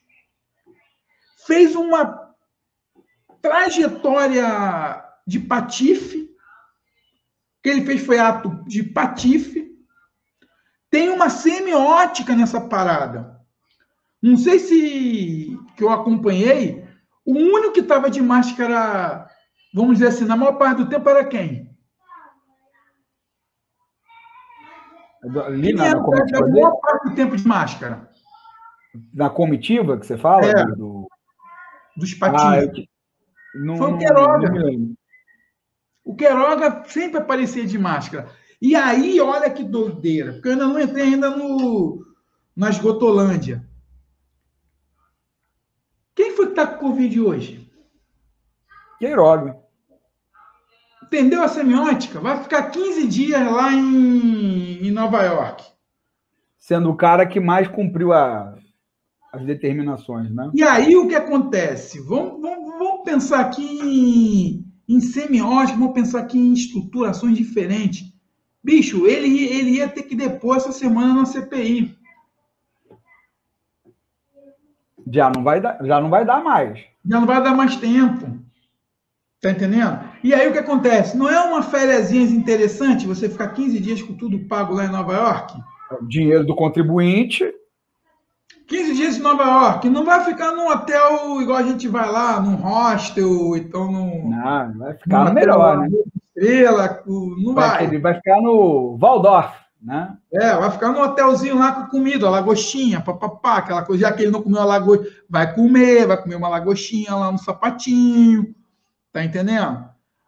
fez uma trajetória de patife, o que ele fez foi ato de patife, tem uma semiótica nessa parada. Não sei se que eu acompanhei, o único que estava de máscara, vamos dizer assim, na maior parte do tempo era quem? Ali na comitiva a maior parte do tempo de máscara. Na comitiva que você fala? É, dos patinhos. Foi o Queiroga. O Queiroga sempre aparecia de máscara. E aí, olha que doideira, porque eu ainda não entrei na Esgotolândia. Quem foi que está com Covid hoje? Queiroga. Entendeu a semiótica? Vai ficar 15 dias lá em Nova York. Sendo o cara que mais cumpriu as determinações, né? E aí o que acontece? Vamos pensar aqui em semiótica, vamos pensar aqui em estruturações diferentes. Bicho, ele ia ter que depor essa semana na CPI. Já não vai dar mais. Já não vai dar mais tempo. Tá entendendo? E aí o que acontece? Não é uma fériazinha interessante você ficar 15 dias com tudo pago lá em Nova York? Dinheiro do contribuinte. 15 dias em Nova York. Não vai ficar num hotel igual a gente vai lá, num hostel, então num. Não, vai ficar no melhor, né? Estrela, não vai. Ele vai ficar no Waldorf, né? Vai ficar num hotelzinho lá com comida, lagostinha, papapá, aquela coisa. Já que ele não comeu a lagosta, vai comer uma lagostinha lá no sapatinho. Tá entendendo?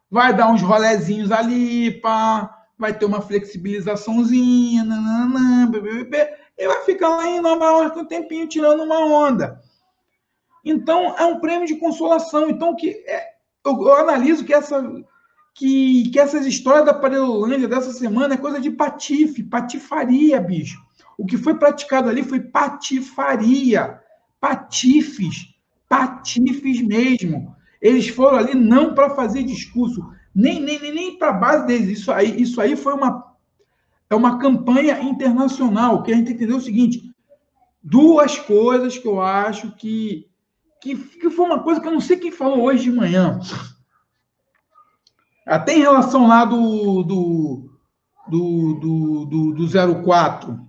Vai dar uns rolezinhos ali, pá, vai ter uma flexibilizaçãozinha, nananã, e vai ficar lá em Nova York um tempinho tirando uma onda. Então, é um prêmio de consolação. Então, eu analiso que essas histórias da Parelolândia dessa semana é coisa de patifaria, bicho. O que foi praticado ali foi patifaria, patifes mesmo. Eles foram ali não para fazer discurso, nem para a base deles. Isso aí foi uma campanha internacional, que a gente entendeu o seguinte: duas coisas que eu acho que foi uma coisa que eu não sei quem falou hoje de manhã. Até em relação lá do 04.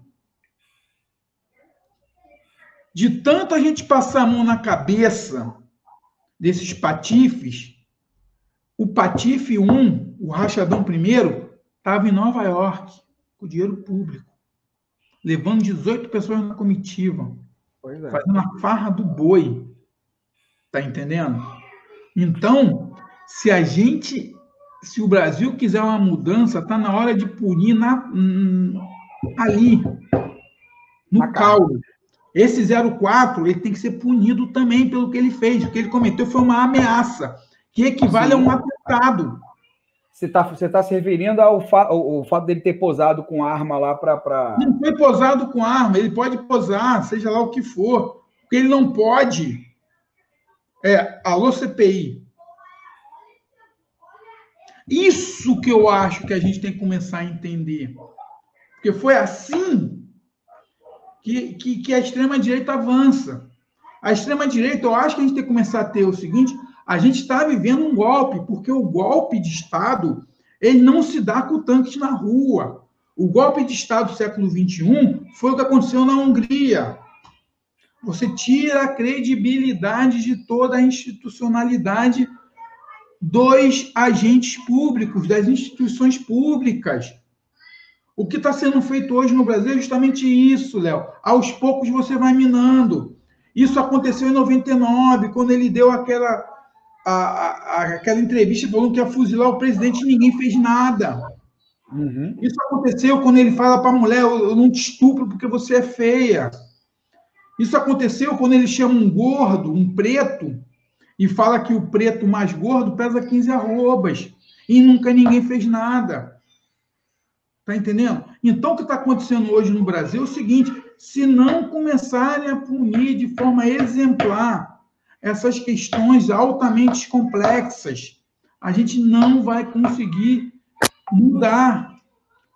De tanto a gente passar a mão na cabeça desses patifes, o patife 1, o rachadão primeiro, estava em Nova York, com dinheiro público, levando 18 pessoas na comitiva, fazendo a farra do boi. Tá entendendo? Então, se o Brasil quiser uma mudança, tá na hora de punir ali, no caos. Esse 04, ele tem que ser punido também pelo que ele fez. O que ele cometeu foi uma ameaça, que equivale a um atentado. Você tá se referindo ao fato dele ter posado com arma lá para... Não foi posado com arma, ele pode posar, seja lá o que for. O que ele não pode alô CPI. Isso que eu acho que a gente tem que começar a entender. Porque foi assim que a extrema-direita avança. A extrema-direita, eu acho que a gente tem que começar a ter o seguinte: a gente está vivendo um golpe, porque o golpe de Estado, ele não se dá com tanques na rua. O golpe de Estado do século XXI foi o que aconteceu na Hungria. Você tira a credibilidade de toda a institucionalidade dos agentes públicos, das instituições públicas. O que está sendo feito hoje no Brasil é justamente isso, Léo. Aos poucos você vai minando. Isso aconteceu em 99, quando ele deu aquela entrevista falando que ia fuzilar o presidente e ninguém fez nada. Uhum. Isso aconteceu quando ele fala para a mulher: eu não te estupro porque você é feia. Isso aconteceu quando ele chama um gordo, um preto, e fala que o preto mais gordo pesa 15 arrobas. E nunca ninguém fez nada. Tá entendendo? Então, o que está acontecendo hoje no Brasil é o seguinte: se não começarem a punir de forma exemplar essas questões altamente complexas, a gente não vai conseguir mudar,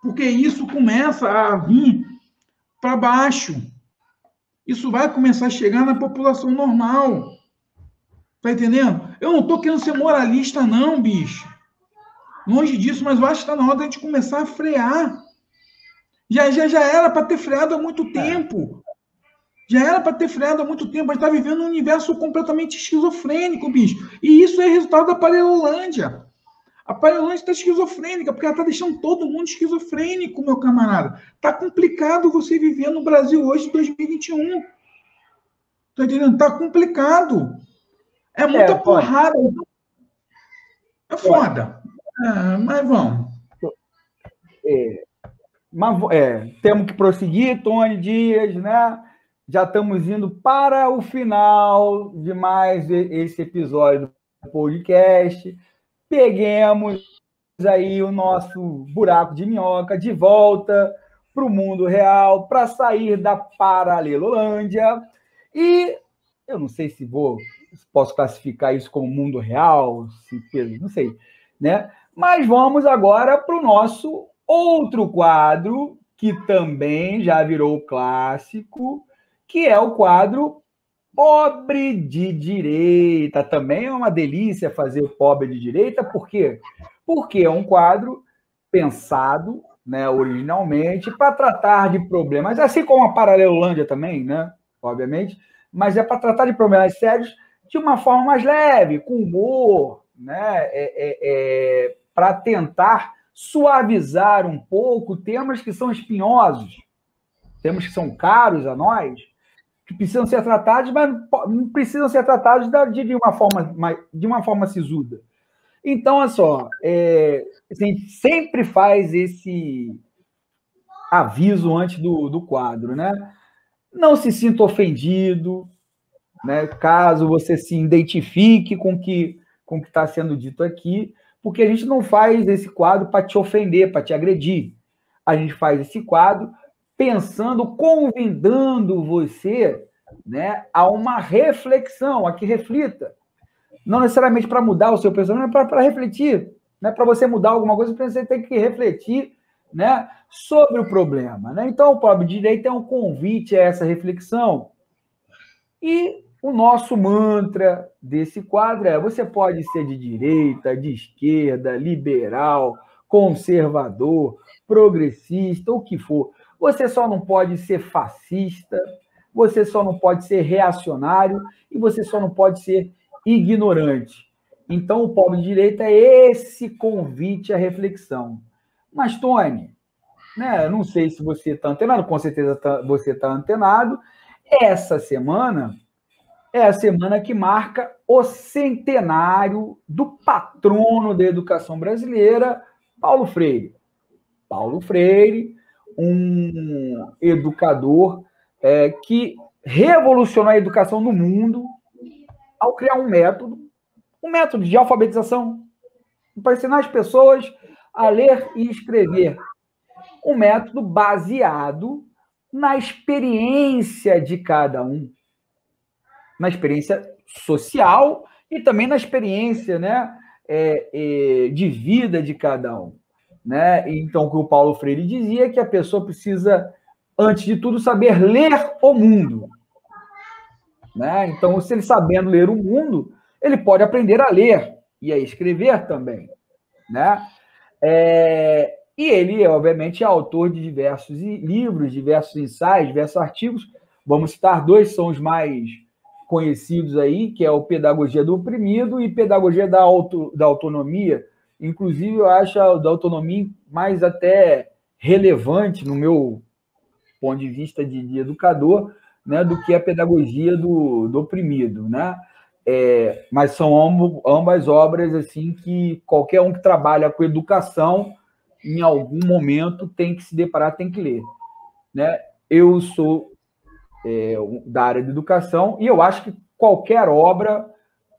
porque isso começa a vir para baixo. Isso vai começar a chegar na população normal. Tá entendendo? Eu não estou querendo ser moralista, não, bicho. Longe disso, mas eu acho que está na hora de a gente começar a frear. Já era para ter freado há muito tempo. Já era para ter freado há muito tempo. A gente está vivendo um universo completamente esquizofrênico, bicho. E isso é resultado da Parelolândia. A Parelolândia está esquizofrênica, porque ela está deixando todo mundo esquizofrênico, meu camarada. Está complicado você viver no Brasil hoje, em 2021. Tá entendendo? Está complicado. É muita porrada. É foda. Mas vamos. Temos que prosseguir, Tony Dias, né? Já estamos indo para o final de mais esse episódio do podcast. Peguemos aí o nosso buraco de minhoca de volta para o mundo real, para sair da Paralelolândia. E eu não sei se posso classificar isso como mundo real, não sei, né? Mas vamos agora para o nosso outro quadro, que também já virou clássico, que é o quadro Pobre de direita. Também é uma delícia fazer o pobre de direita. Por quê? Porque é um quadro pensado, né, originalmente para tratar de problemas, assim como a Paralelolândia também, né, obviamente, mas é para tratar de problemas sérios de uma forma mais leve, com humor, né, para tentar suavizar um pouco temas que são espinhosos, temas que são caros a nós, que precisam ser tratados, mas não precisam ser tratados de uma forma sisuda. Então, olha só, a gente sempre faz esse aviso antes do quadro, né? Não se sinta ofendido, né? Caso você se identifique com o que está sendo dito aqui, porque a gente não faz esse quadro para te ofender, para te agredir. A gente faz esse quadro pensando, convidando você, né, a uma reflexão, a que reflita. Não necessariamente para mudar o seu pensamento, mas para refletir. Né? Para você mudar alguma coisa, você tem que refletir, né, sobre o problema. Né? Então, o pobre de direita é um convite a essa reflexão. E o nosso mantra desse quadro é: você pode ser de direita, de esquerda, liberal, conservador, progressista, o que for. Você só não pode ser fascista, você só não pode ser reacionário e você só não pode ser ignorante. Então, o pobre de direita é esse convite à reflexão. Mas, Tony, né, não sei se você está antenado, com certeza você está antenado. Essa semana é a semana que marca o centenário do patrono da educação brasileira, Paulo Freire. Paulo Freire, um educador que revolucionou a educação no mundo ao criar um método de alfabetização para ensinar as pessoas a ler e escrever. Um método baseado na experiência de cada um, na experiência social e também na experiência, né, de vida de cada um. Né? Então, o que o Paulo Freire dizia é que a pessoa precisa, antes de tudo, saber ler o mundo. Né? Então, se ele sabendo ler o mundo, ele pode aprender a ler e a escrever também. Né? E ele, obviamente, é autor de diversos livros, diversos ensaios, diversos artigos. Vamos citar dois, são os mais conhecidos aí, que é o Pedagogia do Oprimido e Pedagogia da Autonomia. Inclusive, eu acho a da autonomia mais até relevante, no meu ponto de vista de educador, né, do que a pedagogia do oprimido. Né? Mas são ambas obras assim que qualquer um que trabalha com educação, em algum momento, tem que se deparar, tem que ler. Né? Eu sou da área de educação e eu acho que qualquer obra,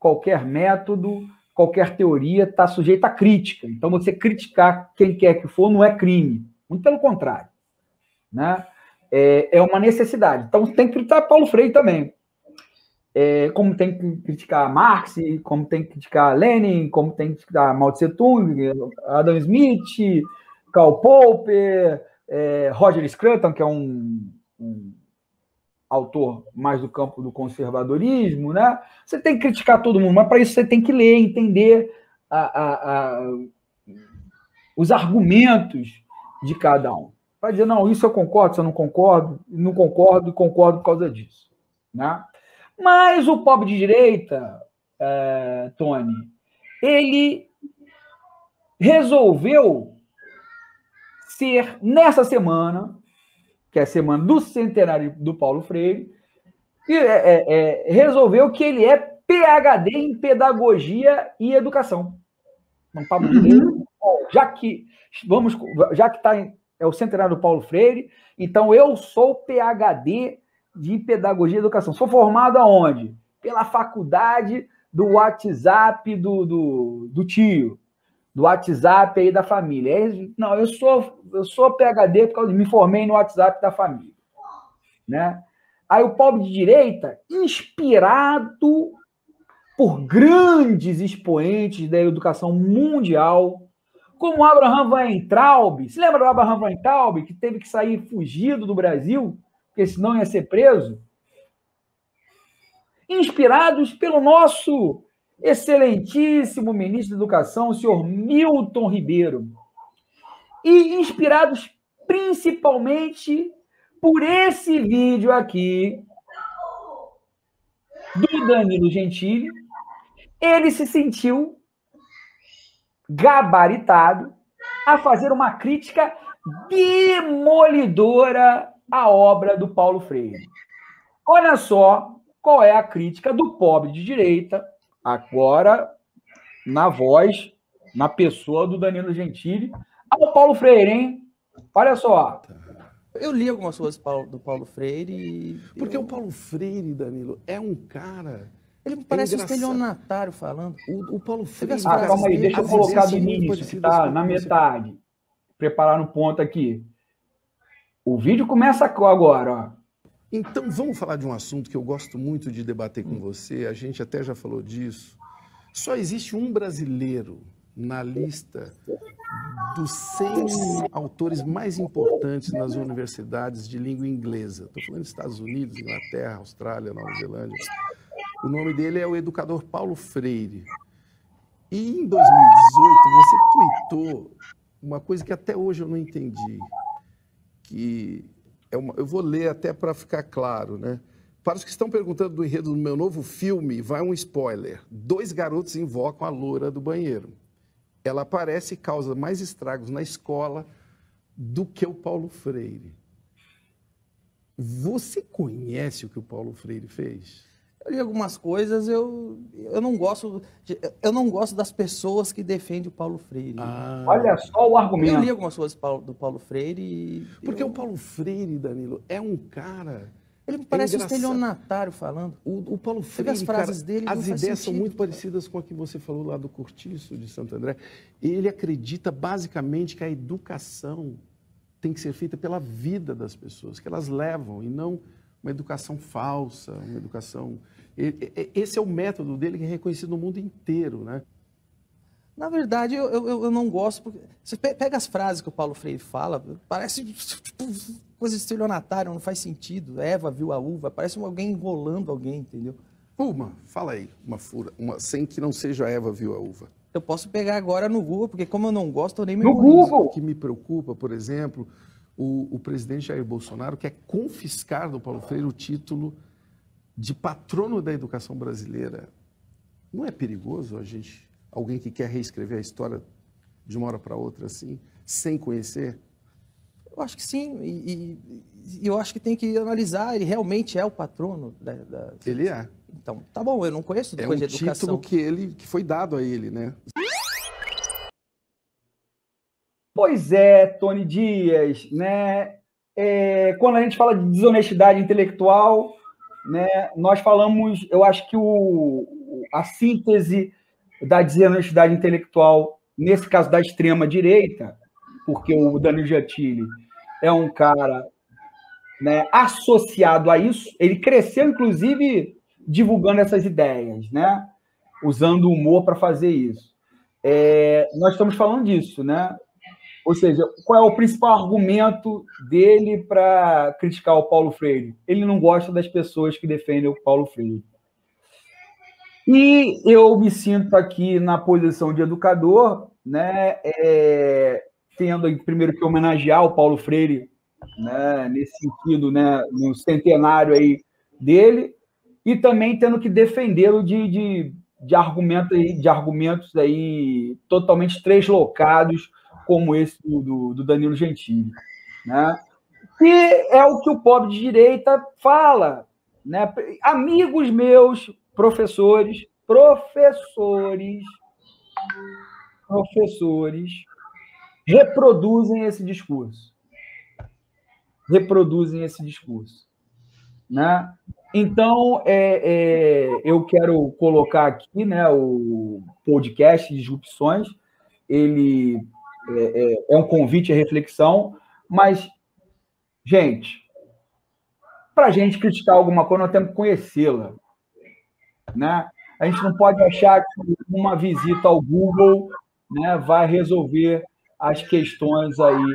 qualquer método, qualquer teoria está sujeita a crítica. Então, você criticar quem quer que for não é crime. Muito pelo contrário. Né? É uma necessidade. Então, tem que criticar Paulo Freire também. Como tem que criticar Marx, como tem que criticar Lenin, como tem que criticar Mao Tse-tung, Adam Smith, Karl Popper, Roger Scruton, que é um autor mais do campo do conservadorismo, né? Você tem que criticar todo mundo, mas para isso você tem que ler, entender os argumentos de cada um. Para dizer, não, isso eu concordo, isso eu não concordo e concordo por causa disso. Né? Mas o pobre de direita, Tony, ele resolveu ser, nessa semana, que é a semana do centenário do Paulo Freire, e resolveu que ele é PhD em Pedagogia e Educação. Não papo de ler. Já que é o centenário do Paulo Freire, então eu sou PhD de Pedagogia e Educação. Sou formado aonde? Pela faculdade do WhatsApp do tio, do WhatsApp aí da família. Não, eu sou PhD por causa de me formei no WhatsApp da família. Né? Aí o pobre de direita, inspirado por grandes expoentes da educação mundial, como Abraham Weintraub. Se lembra do Abraham Weintraub, que teve que sair fugido do Brasil, porque senão ia ser preso? inspirados pelo nosso excelentíssimo ministro da Educação, o senhor Milton Ribeiro, e inspirados principalmente por esse vídeo aqui do Danilo Gentili. Ele se sentiu gabaritado a fazer uma crítica demolidora à obra do Paulo Freire. Olha só qual é a crítica do pobre de direita, agora na voz, na pessoa do Danilo Gentili, ao Paulo Freire, hein? Olha só. Eu li algumas coisas do Paulo Freire e... Porque o Paulo Freire, Danilo, é um cara... Ele parece um estelionatário falando. O Paulo Freire... Calma aí, deixa eu colocar do início, que tá na metade. Preparar no ponto aqui. O vídeo começa agora, ó. Então, vamos falar de um assunto que eu gosto muito de debater com você, a gente até já falou disso. Só existe um brasileiro na lista dos 100 autores mais importantes nas universidades de língua inglesa. Estou falando dos Estados Unidos, Inglaterra, Austrália, Nova Zelândia. O nome dele é o educador Paulo Freire. E em 2018, você tuitou uma coisa que até hoje eu não entendi, que eu vou ler até para ficar claro, né? Para os que estão perguntando do enredo do meu novo filme, vai um spoiler. 2 garotos invocam a loura do banheiro. Ela aparece e causa mais estragos na escola do que o Paulo Freire. Você conhece o que o Paulo Freire fez? Eu li algumas coisas, eu não gosto das pessoas que defendem o Paulo Freire. Olha só o argumento. Eu li algumas coisas do Paulo Freire e... Porque o Paulo Freire, Danilo, é um cara... Ele parece um estelionatário falando. O Paulo Freire, as frases dele as ideias são muito cara. parecidas com a que você falou lá do Cortiço de Santo André. Ele acredita basicamente que a educação tem que ser feita pela vida das pessoas, que elas levam, e não uma educação falsa, uma educação... Esse é o método dele que é reconhecido no mundo inteiro, né? Na verdade, eu não gosto, porque você pega as frases que o Paulo Freire fala, parece tipo, coisa de estelionatário, não faz sentido. Eva viu a uva, parece alguém enrolando alguém, entendeu? Fala aí, sem que não seja Eva viu a uva. Eu posso pegar agora no Google, porque como eu não gosto, eu nem me No Google! O que me preocupa, por exemplo, o presidente Jair Bolsonaro quer confiscar do Paulo Freire o título de patrono da educação brasileira. Não é perigoso alguém que quer reescrever a história de uma hora para outra assim, sem conhecer? Eu acho que sim, e eu acho que tem que analisar, ele realmente é o patrono Ele é. Então, tá bom, eu não conheço coisa de educação. É um título que foi dado a ele, né? Pois é, Tony Dias, né? Quando a gente fala de desonestidade intelectual, né, nós falamos, eu acho que a síntese da desonestidade intelectual, nesse caso da extrema-direita, porque o Danilo Gentili é um cara, né, associado a isso, ele cresceu, inclusive, divulgando essas ideias, né, usando o humor para fazer isso. Nós estamos falando disso, né? Ou seja, qual é o principal argumento dele para criticar o Paulo Freire? Ele não gosta das pessoas que defendem o Paulo Freire. E eu me sinto aqui na posição de educador, né, tendo primeiro que homenagear o Paulo Freire, né, nesse sentido, né, no centenário aí dele, e também tendo que defendê-lo de argumentos aí totalmente translocados, como esse do Danilo Gentili, né? E é o que o pobre de direita fala, né? Amigos meus, professores reproduzem esse discurso. Né? Então, eu quero colocar aqui, né, o podcast Disrupções. Ele é um convite à reflexão, mas, gente, para a gente criticar alguma coisa, nós temos que conhecê-la, né? A gente não pode achar que uma visita ao Google, né, vai resolver as questões aí,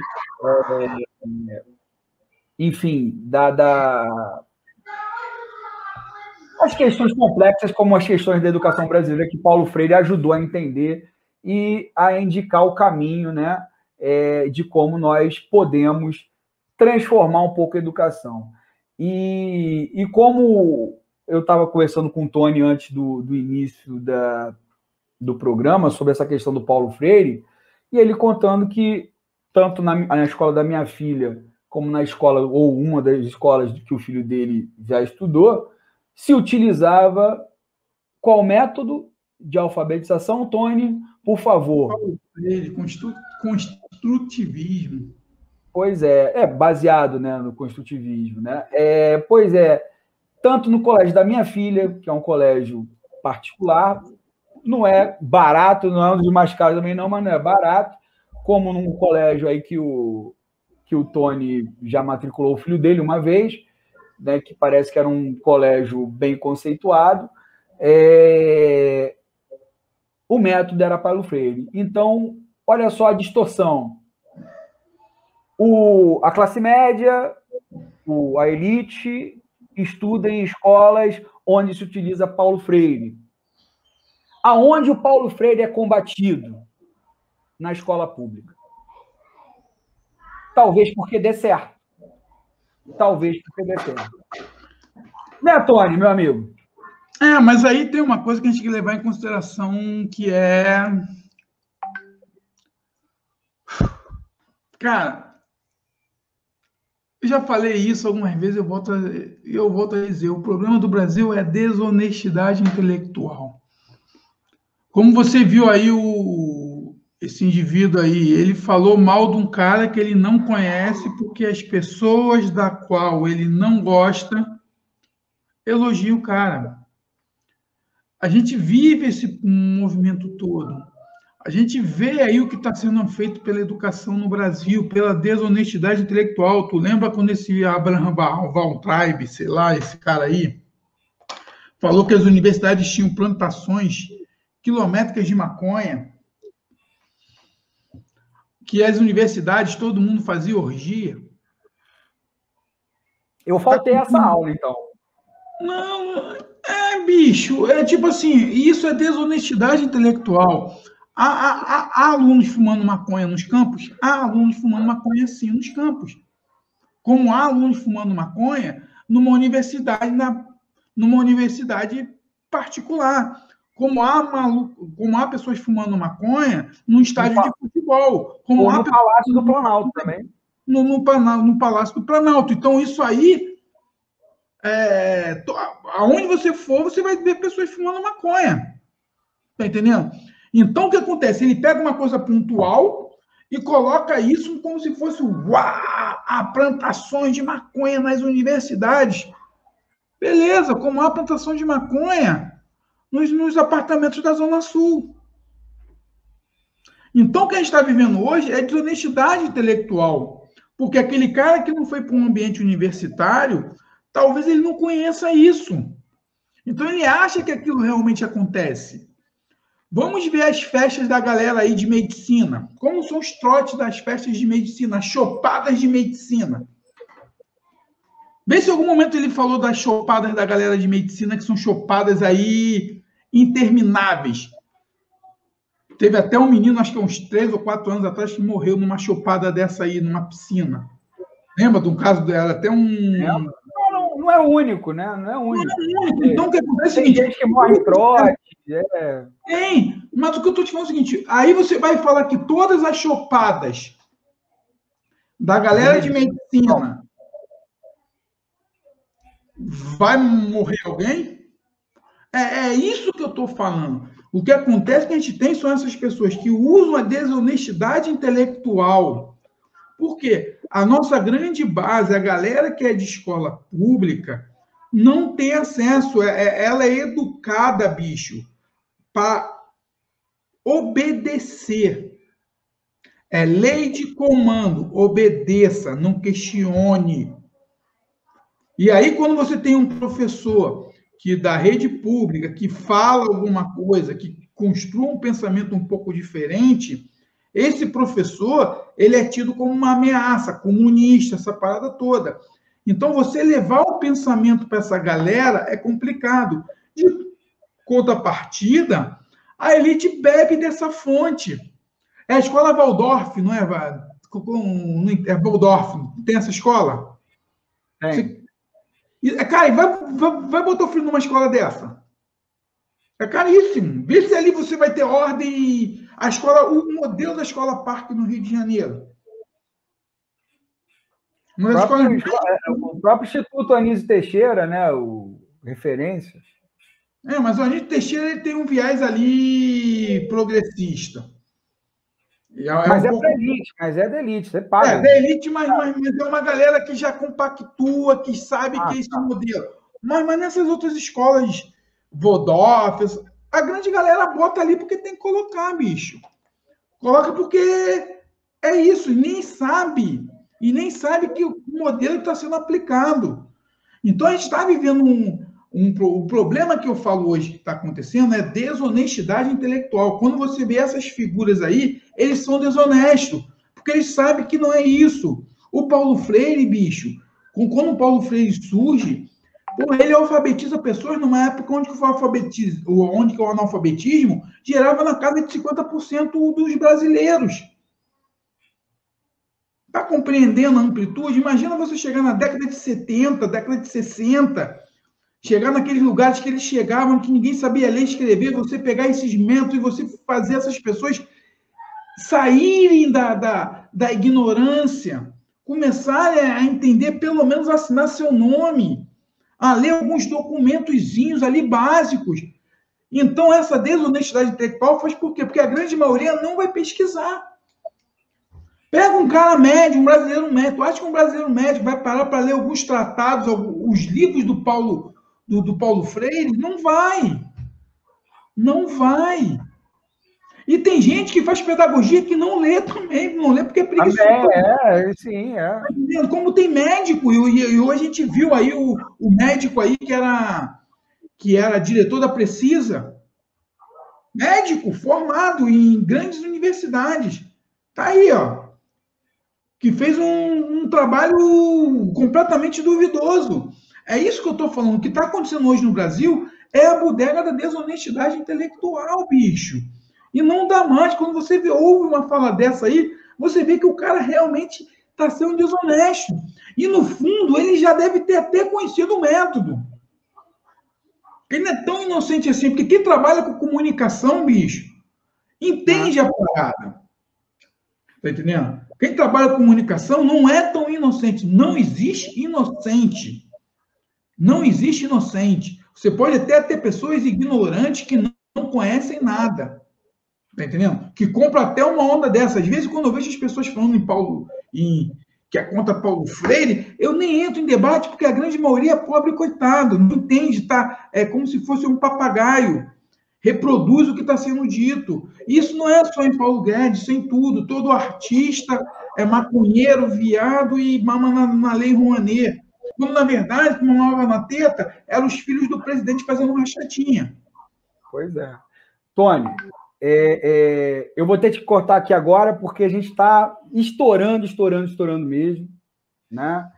enfim, as questões complexas, como as questões da educação brasileira, que Paulo Freire ajudou a entender e a indicar o caminho, né, de como nós podemos transformar um pouco a educação. E como eu estava conversando com o Tony antes do início do programa sobre essa questão do Paulo Freire, e ele contando que tanto na escola da minha filha como na escola, ou uma das escolas que o filho dele já estudou, se utilizava qual método de alfabetização, Tony, por favor? Paulo Freire, construtivismo. Pois baseado, né, no construtivismo, né? Pois é, tanto no colégio da minha filha, que é um colégio particular, não é barato, não é um dos mais caros também não, mas não é barato, como num colégio aí que o Tony já matriculou o filho dele uma vez, né, que parece que era um colégio bem conceituado, o método era Paulo Freire. Então, olha só a distorção. A classe média, a elite, estuda em escolas onde se utiliza Paulo Freire. Aonde o Paulo Freire é combatido? Na escola pública. Talvez porque dê certo. Né, Tony, meu amigo? Mas aí tem uma coisa que a gente tem que levar em consideração, que é... Cara, eu já falei isso algumas vezes, eu volto a dizer, o problema do Brasil é desonestidade intelectual. Como você viu aí, esse indivíduo aí, ele falou mal de um cara que ele não conhece, porque as pessoas da qual ele não gosta elogiam o cara. A gente vive esse movimento todo. A gente vê aí o que está sendo feito pela educação no Brasil, pela desonestidade intelectual. Tu lembra quando esse Abraham Weintraub, sei lá, esse cara aí, falou que as universidades tinham plantações quilométricas de maconha, que as universidades, todo mundo fazia orgia? Eu faltei essa aula, então. Não, bicho, tipo assim, isso é desonestidade intelectual. Há alunos fumando maconha nos campos? Há alunos fumando maconha, sim, nos campos. Como há alunos fumando maconha numa universidade particular. Como há pessoas fumando maconha num estádio de futebol. Como ou no Palácio do Planalto também. No Palácio do Planalto. Então, isso aí... aonde você for, você vai ver pessoas fumando maconha. Tá entendendo? Então, o que acontece? Ele pega uma coisa pontual e coloca isso como se fosse plantações de maconha nas universidades. Beleza, como há plantação de maconha nos apartamentos da Zona Sul. Então, o que a gente está vivendo hoje é desonestidade intelectual. Porque aquele cara que não foi para um ambiente universitário, talvez ele não conheça isso. Então, ele acha que aquilo realmente acontece. Vamos ver as festas da galera aí de medicina. Como são os trotes das festas de medicina, as chopadas de medicina. Vê se em algum momento ele falou das chopadas da galera de medicina, que são chopadas aí intermináveis. Teve até um menino, acho que uns 3 ou 4 anos atrás, que morreu numa chopada dessa aí, numa piscina. Lembra de um caso dela? Até um... Não é único, né? Não é único. Então, o que acontece é o seguinte... Tem gente que morre em trote. Tem, mas o que eu estou te falando é o seguinte, aí você vai falar que todas as chopadas da galera de medicina vai morrer alguém? É isso que eu estou falando. O que acontece é que a gente tem são essas pessoas que usam a desonestidade intelectual. Por quê? A nossa grande base, a galera que é de escola pública, não tem acesso, ela é educada, bicho, para obedecer. É lei de comando, obedeça, não questione. E aí, quando você tem um professor que da rede pública, que fala alguma coisa, que construa um pensamento um pouco diferente, esse professor, ele é tido como uma ameaça, comunista, essa parada toda. Então, você levar o pensamento para essa galera é complicado. De contrapartida, a elite bebe dessa fonte. É a escola Waldorf, não é? É Waldorf, tem essa escola? Tem. Cara, vai botar o filho numa escola dessa. É caríssimo. Vê se ali você vai ter ordem. A escola, o modelo da escola Parque no Rio de Janeiro. O próprio Instituto Anísio Teixeira, né? O Referências. Mas o Anísio Teixeira ele tem um viés ali progressista. Mas é da elite, da elite, você paga. É da elite, mas é uma galera que já compactua, que sabe que é esse modelo. Mas nessas outras escolas, Waldorf, a grande galera bota ali porque tem que colocar, bicho. Coloca porque é isso, e nem sabe que o modelo está sendo aplicado. Então, a gente está vivendo o problema que eu falo hoje que está acontecendo é desonestidade intelectual. Quando você vê essas figuras aí, eles são desonestos, porque eles sabem que não é isso. O Paulo Freire, bicho, quando o Paulo Freire surge, ele alfabetiza pessoas numa época onde o analfabetismo gerava na casa de 50% dos brasileiros. Está compreendendo a amplitude? Imagina você chegar na década de 70, década de 60, chegar naqueles lugares que eles chegavam, que ninguém sabia ler e escrever, você pegar esses métodos e você fazer essas pessoas saírem da ignorância, começarem a entender, pelo menos assinar seu nome, a ler alguns documentozinhos ali básicos. Então, essa desonestidade intelectual faz por quê? Porque a grande maioria não vai pesquisar. Pega um cara médio, um brasileiro médio. Tu acha que um brasileiro médio vai parar para ler alguns tratados, os livros do Paulo Freire? Não vai. Não vai. E tem gente que faz pedagogia que não lê também, não lê porque é preguiçoso. Sim. Como tem médico, e hoje a gente viu aí o médico aí que era diretor da Precisa, médico formado em grandes universidades. Tá aí, ó. Que fez um trabalho completamente duvidoso. É isso que eu estou falando. O que está acontecendo hoje no Brasil é a bodega da desonestidade intelectual, bicho. E não dá mais. Quando você ouve uma fala dessa aí, você vê que o cara realmente está sendo desonesto. E, no fundo, ele já deve ter até conhecido o método. Ele não é tão inocente assim, porque quem trabalha com comunicação, bicho, entende a parada. Tá entendendo? Quem trabalha com comunicação não é tão inocente. Não existe inocente. Não existe inocente. Você pode até ter pessoas ignorantes que não conhecem nada. Tá entendendo? Que compram até uma onda dessa. Às vezes, quando eu vejo as pessoas falando que é contra Paulo Freire, eu nem entro em debate, porque a grande maioria é pobre, coitado. Não entende, tá? É como se fosse um papagaio. Reproduz o que está sendo dito. Isso não é só em Paulo Guedes, isso é em tudo. Todo artista é maconheiro, viado e mama na Lei Rouanet. Quando, na verdade, como mamava na teta, eram os filhos do presidente fazendo uma chatinha. Pois é. Tony, eu vou ter que cortar aqui agora, porque a gente está estourando mesmo. Né?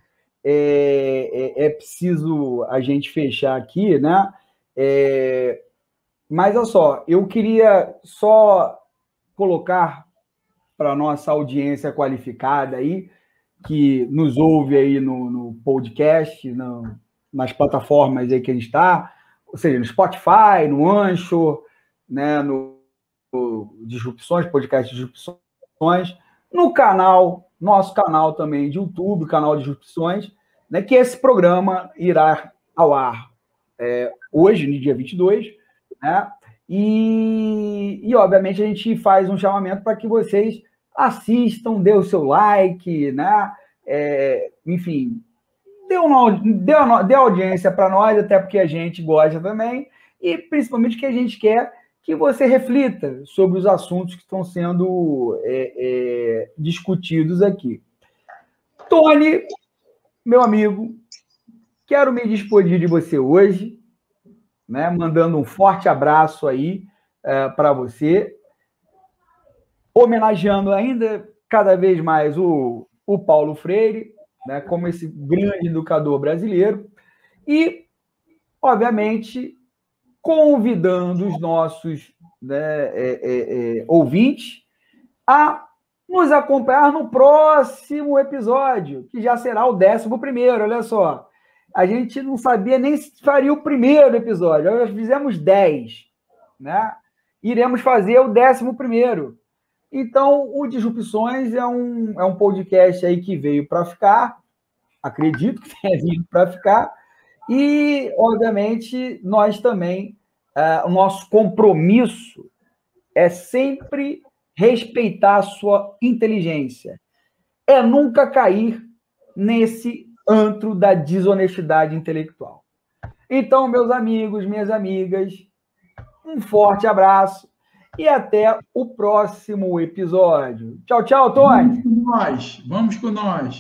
É preciso a gente fechar aqui, né? Mas, olha só, eu queria só colocar para a nossa audiência qualificada aí, que nos ouve aí no podcast, nas plataformas aí que a gente está, ou seja, no Spotify, no Anchor, né, no Disrupções, podcast Disrupções, no canal, nosso canal também de YouTube, canal Disrupções, né, que esse programa irá ao ar hoje, no dia 22, né? E, obviamente, a gente faz um chamamento para que vocês assistam, dê o seu like, né? Enfim, dê audiência para nós, até porque a gente gosta também, e principalmente que a gente quer que você reflita sobre os assuntos que estão sendo discutidos aqui. Tony, meu amigo, quero me despedir de você hoje, né, mandando um forte abraço aí para você, homenageando ainda cada vez mais o Paulo Freire, né, como esse grande educador brasileiro, e, obviamente, convidando os nossos, né, ouvintes a nos acompanhar no próximo episódio, que já será o 11º. Olha só, a gente não sabia nem se faria o primeiro episódio, nós fizemos 10, né? Iremos fazer o 11º. Então, o Disrupções é um podcast aí que veio para ficar, acredito que tenha vindo para ficar, e, obviamente, nós também, o nosso compromisso é sempre respeitar a sua inteligência, é nunca cair nesse antro da desonestidade intelectual. Então, meus amigos, minhas amigas, um forte abraço e até o próximo episódio. Tchau, tchau, Tony. Vamos com nós.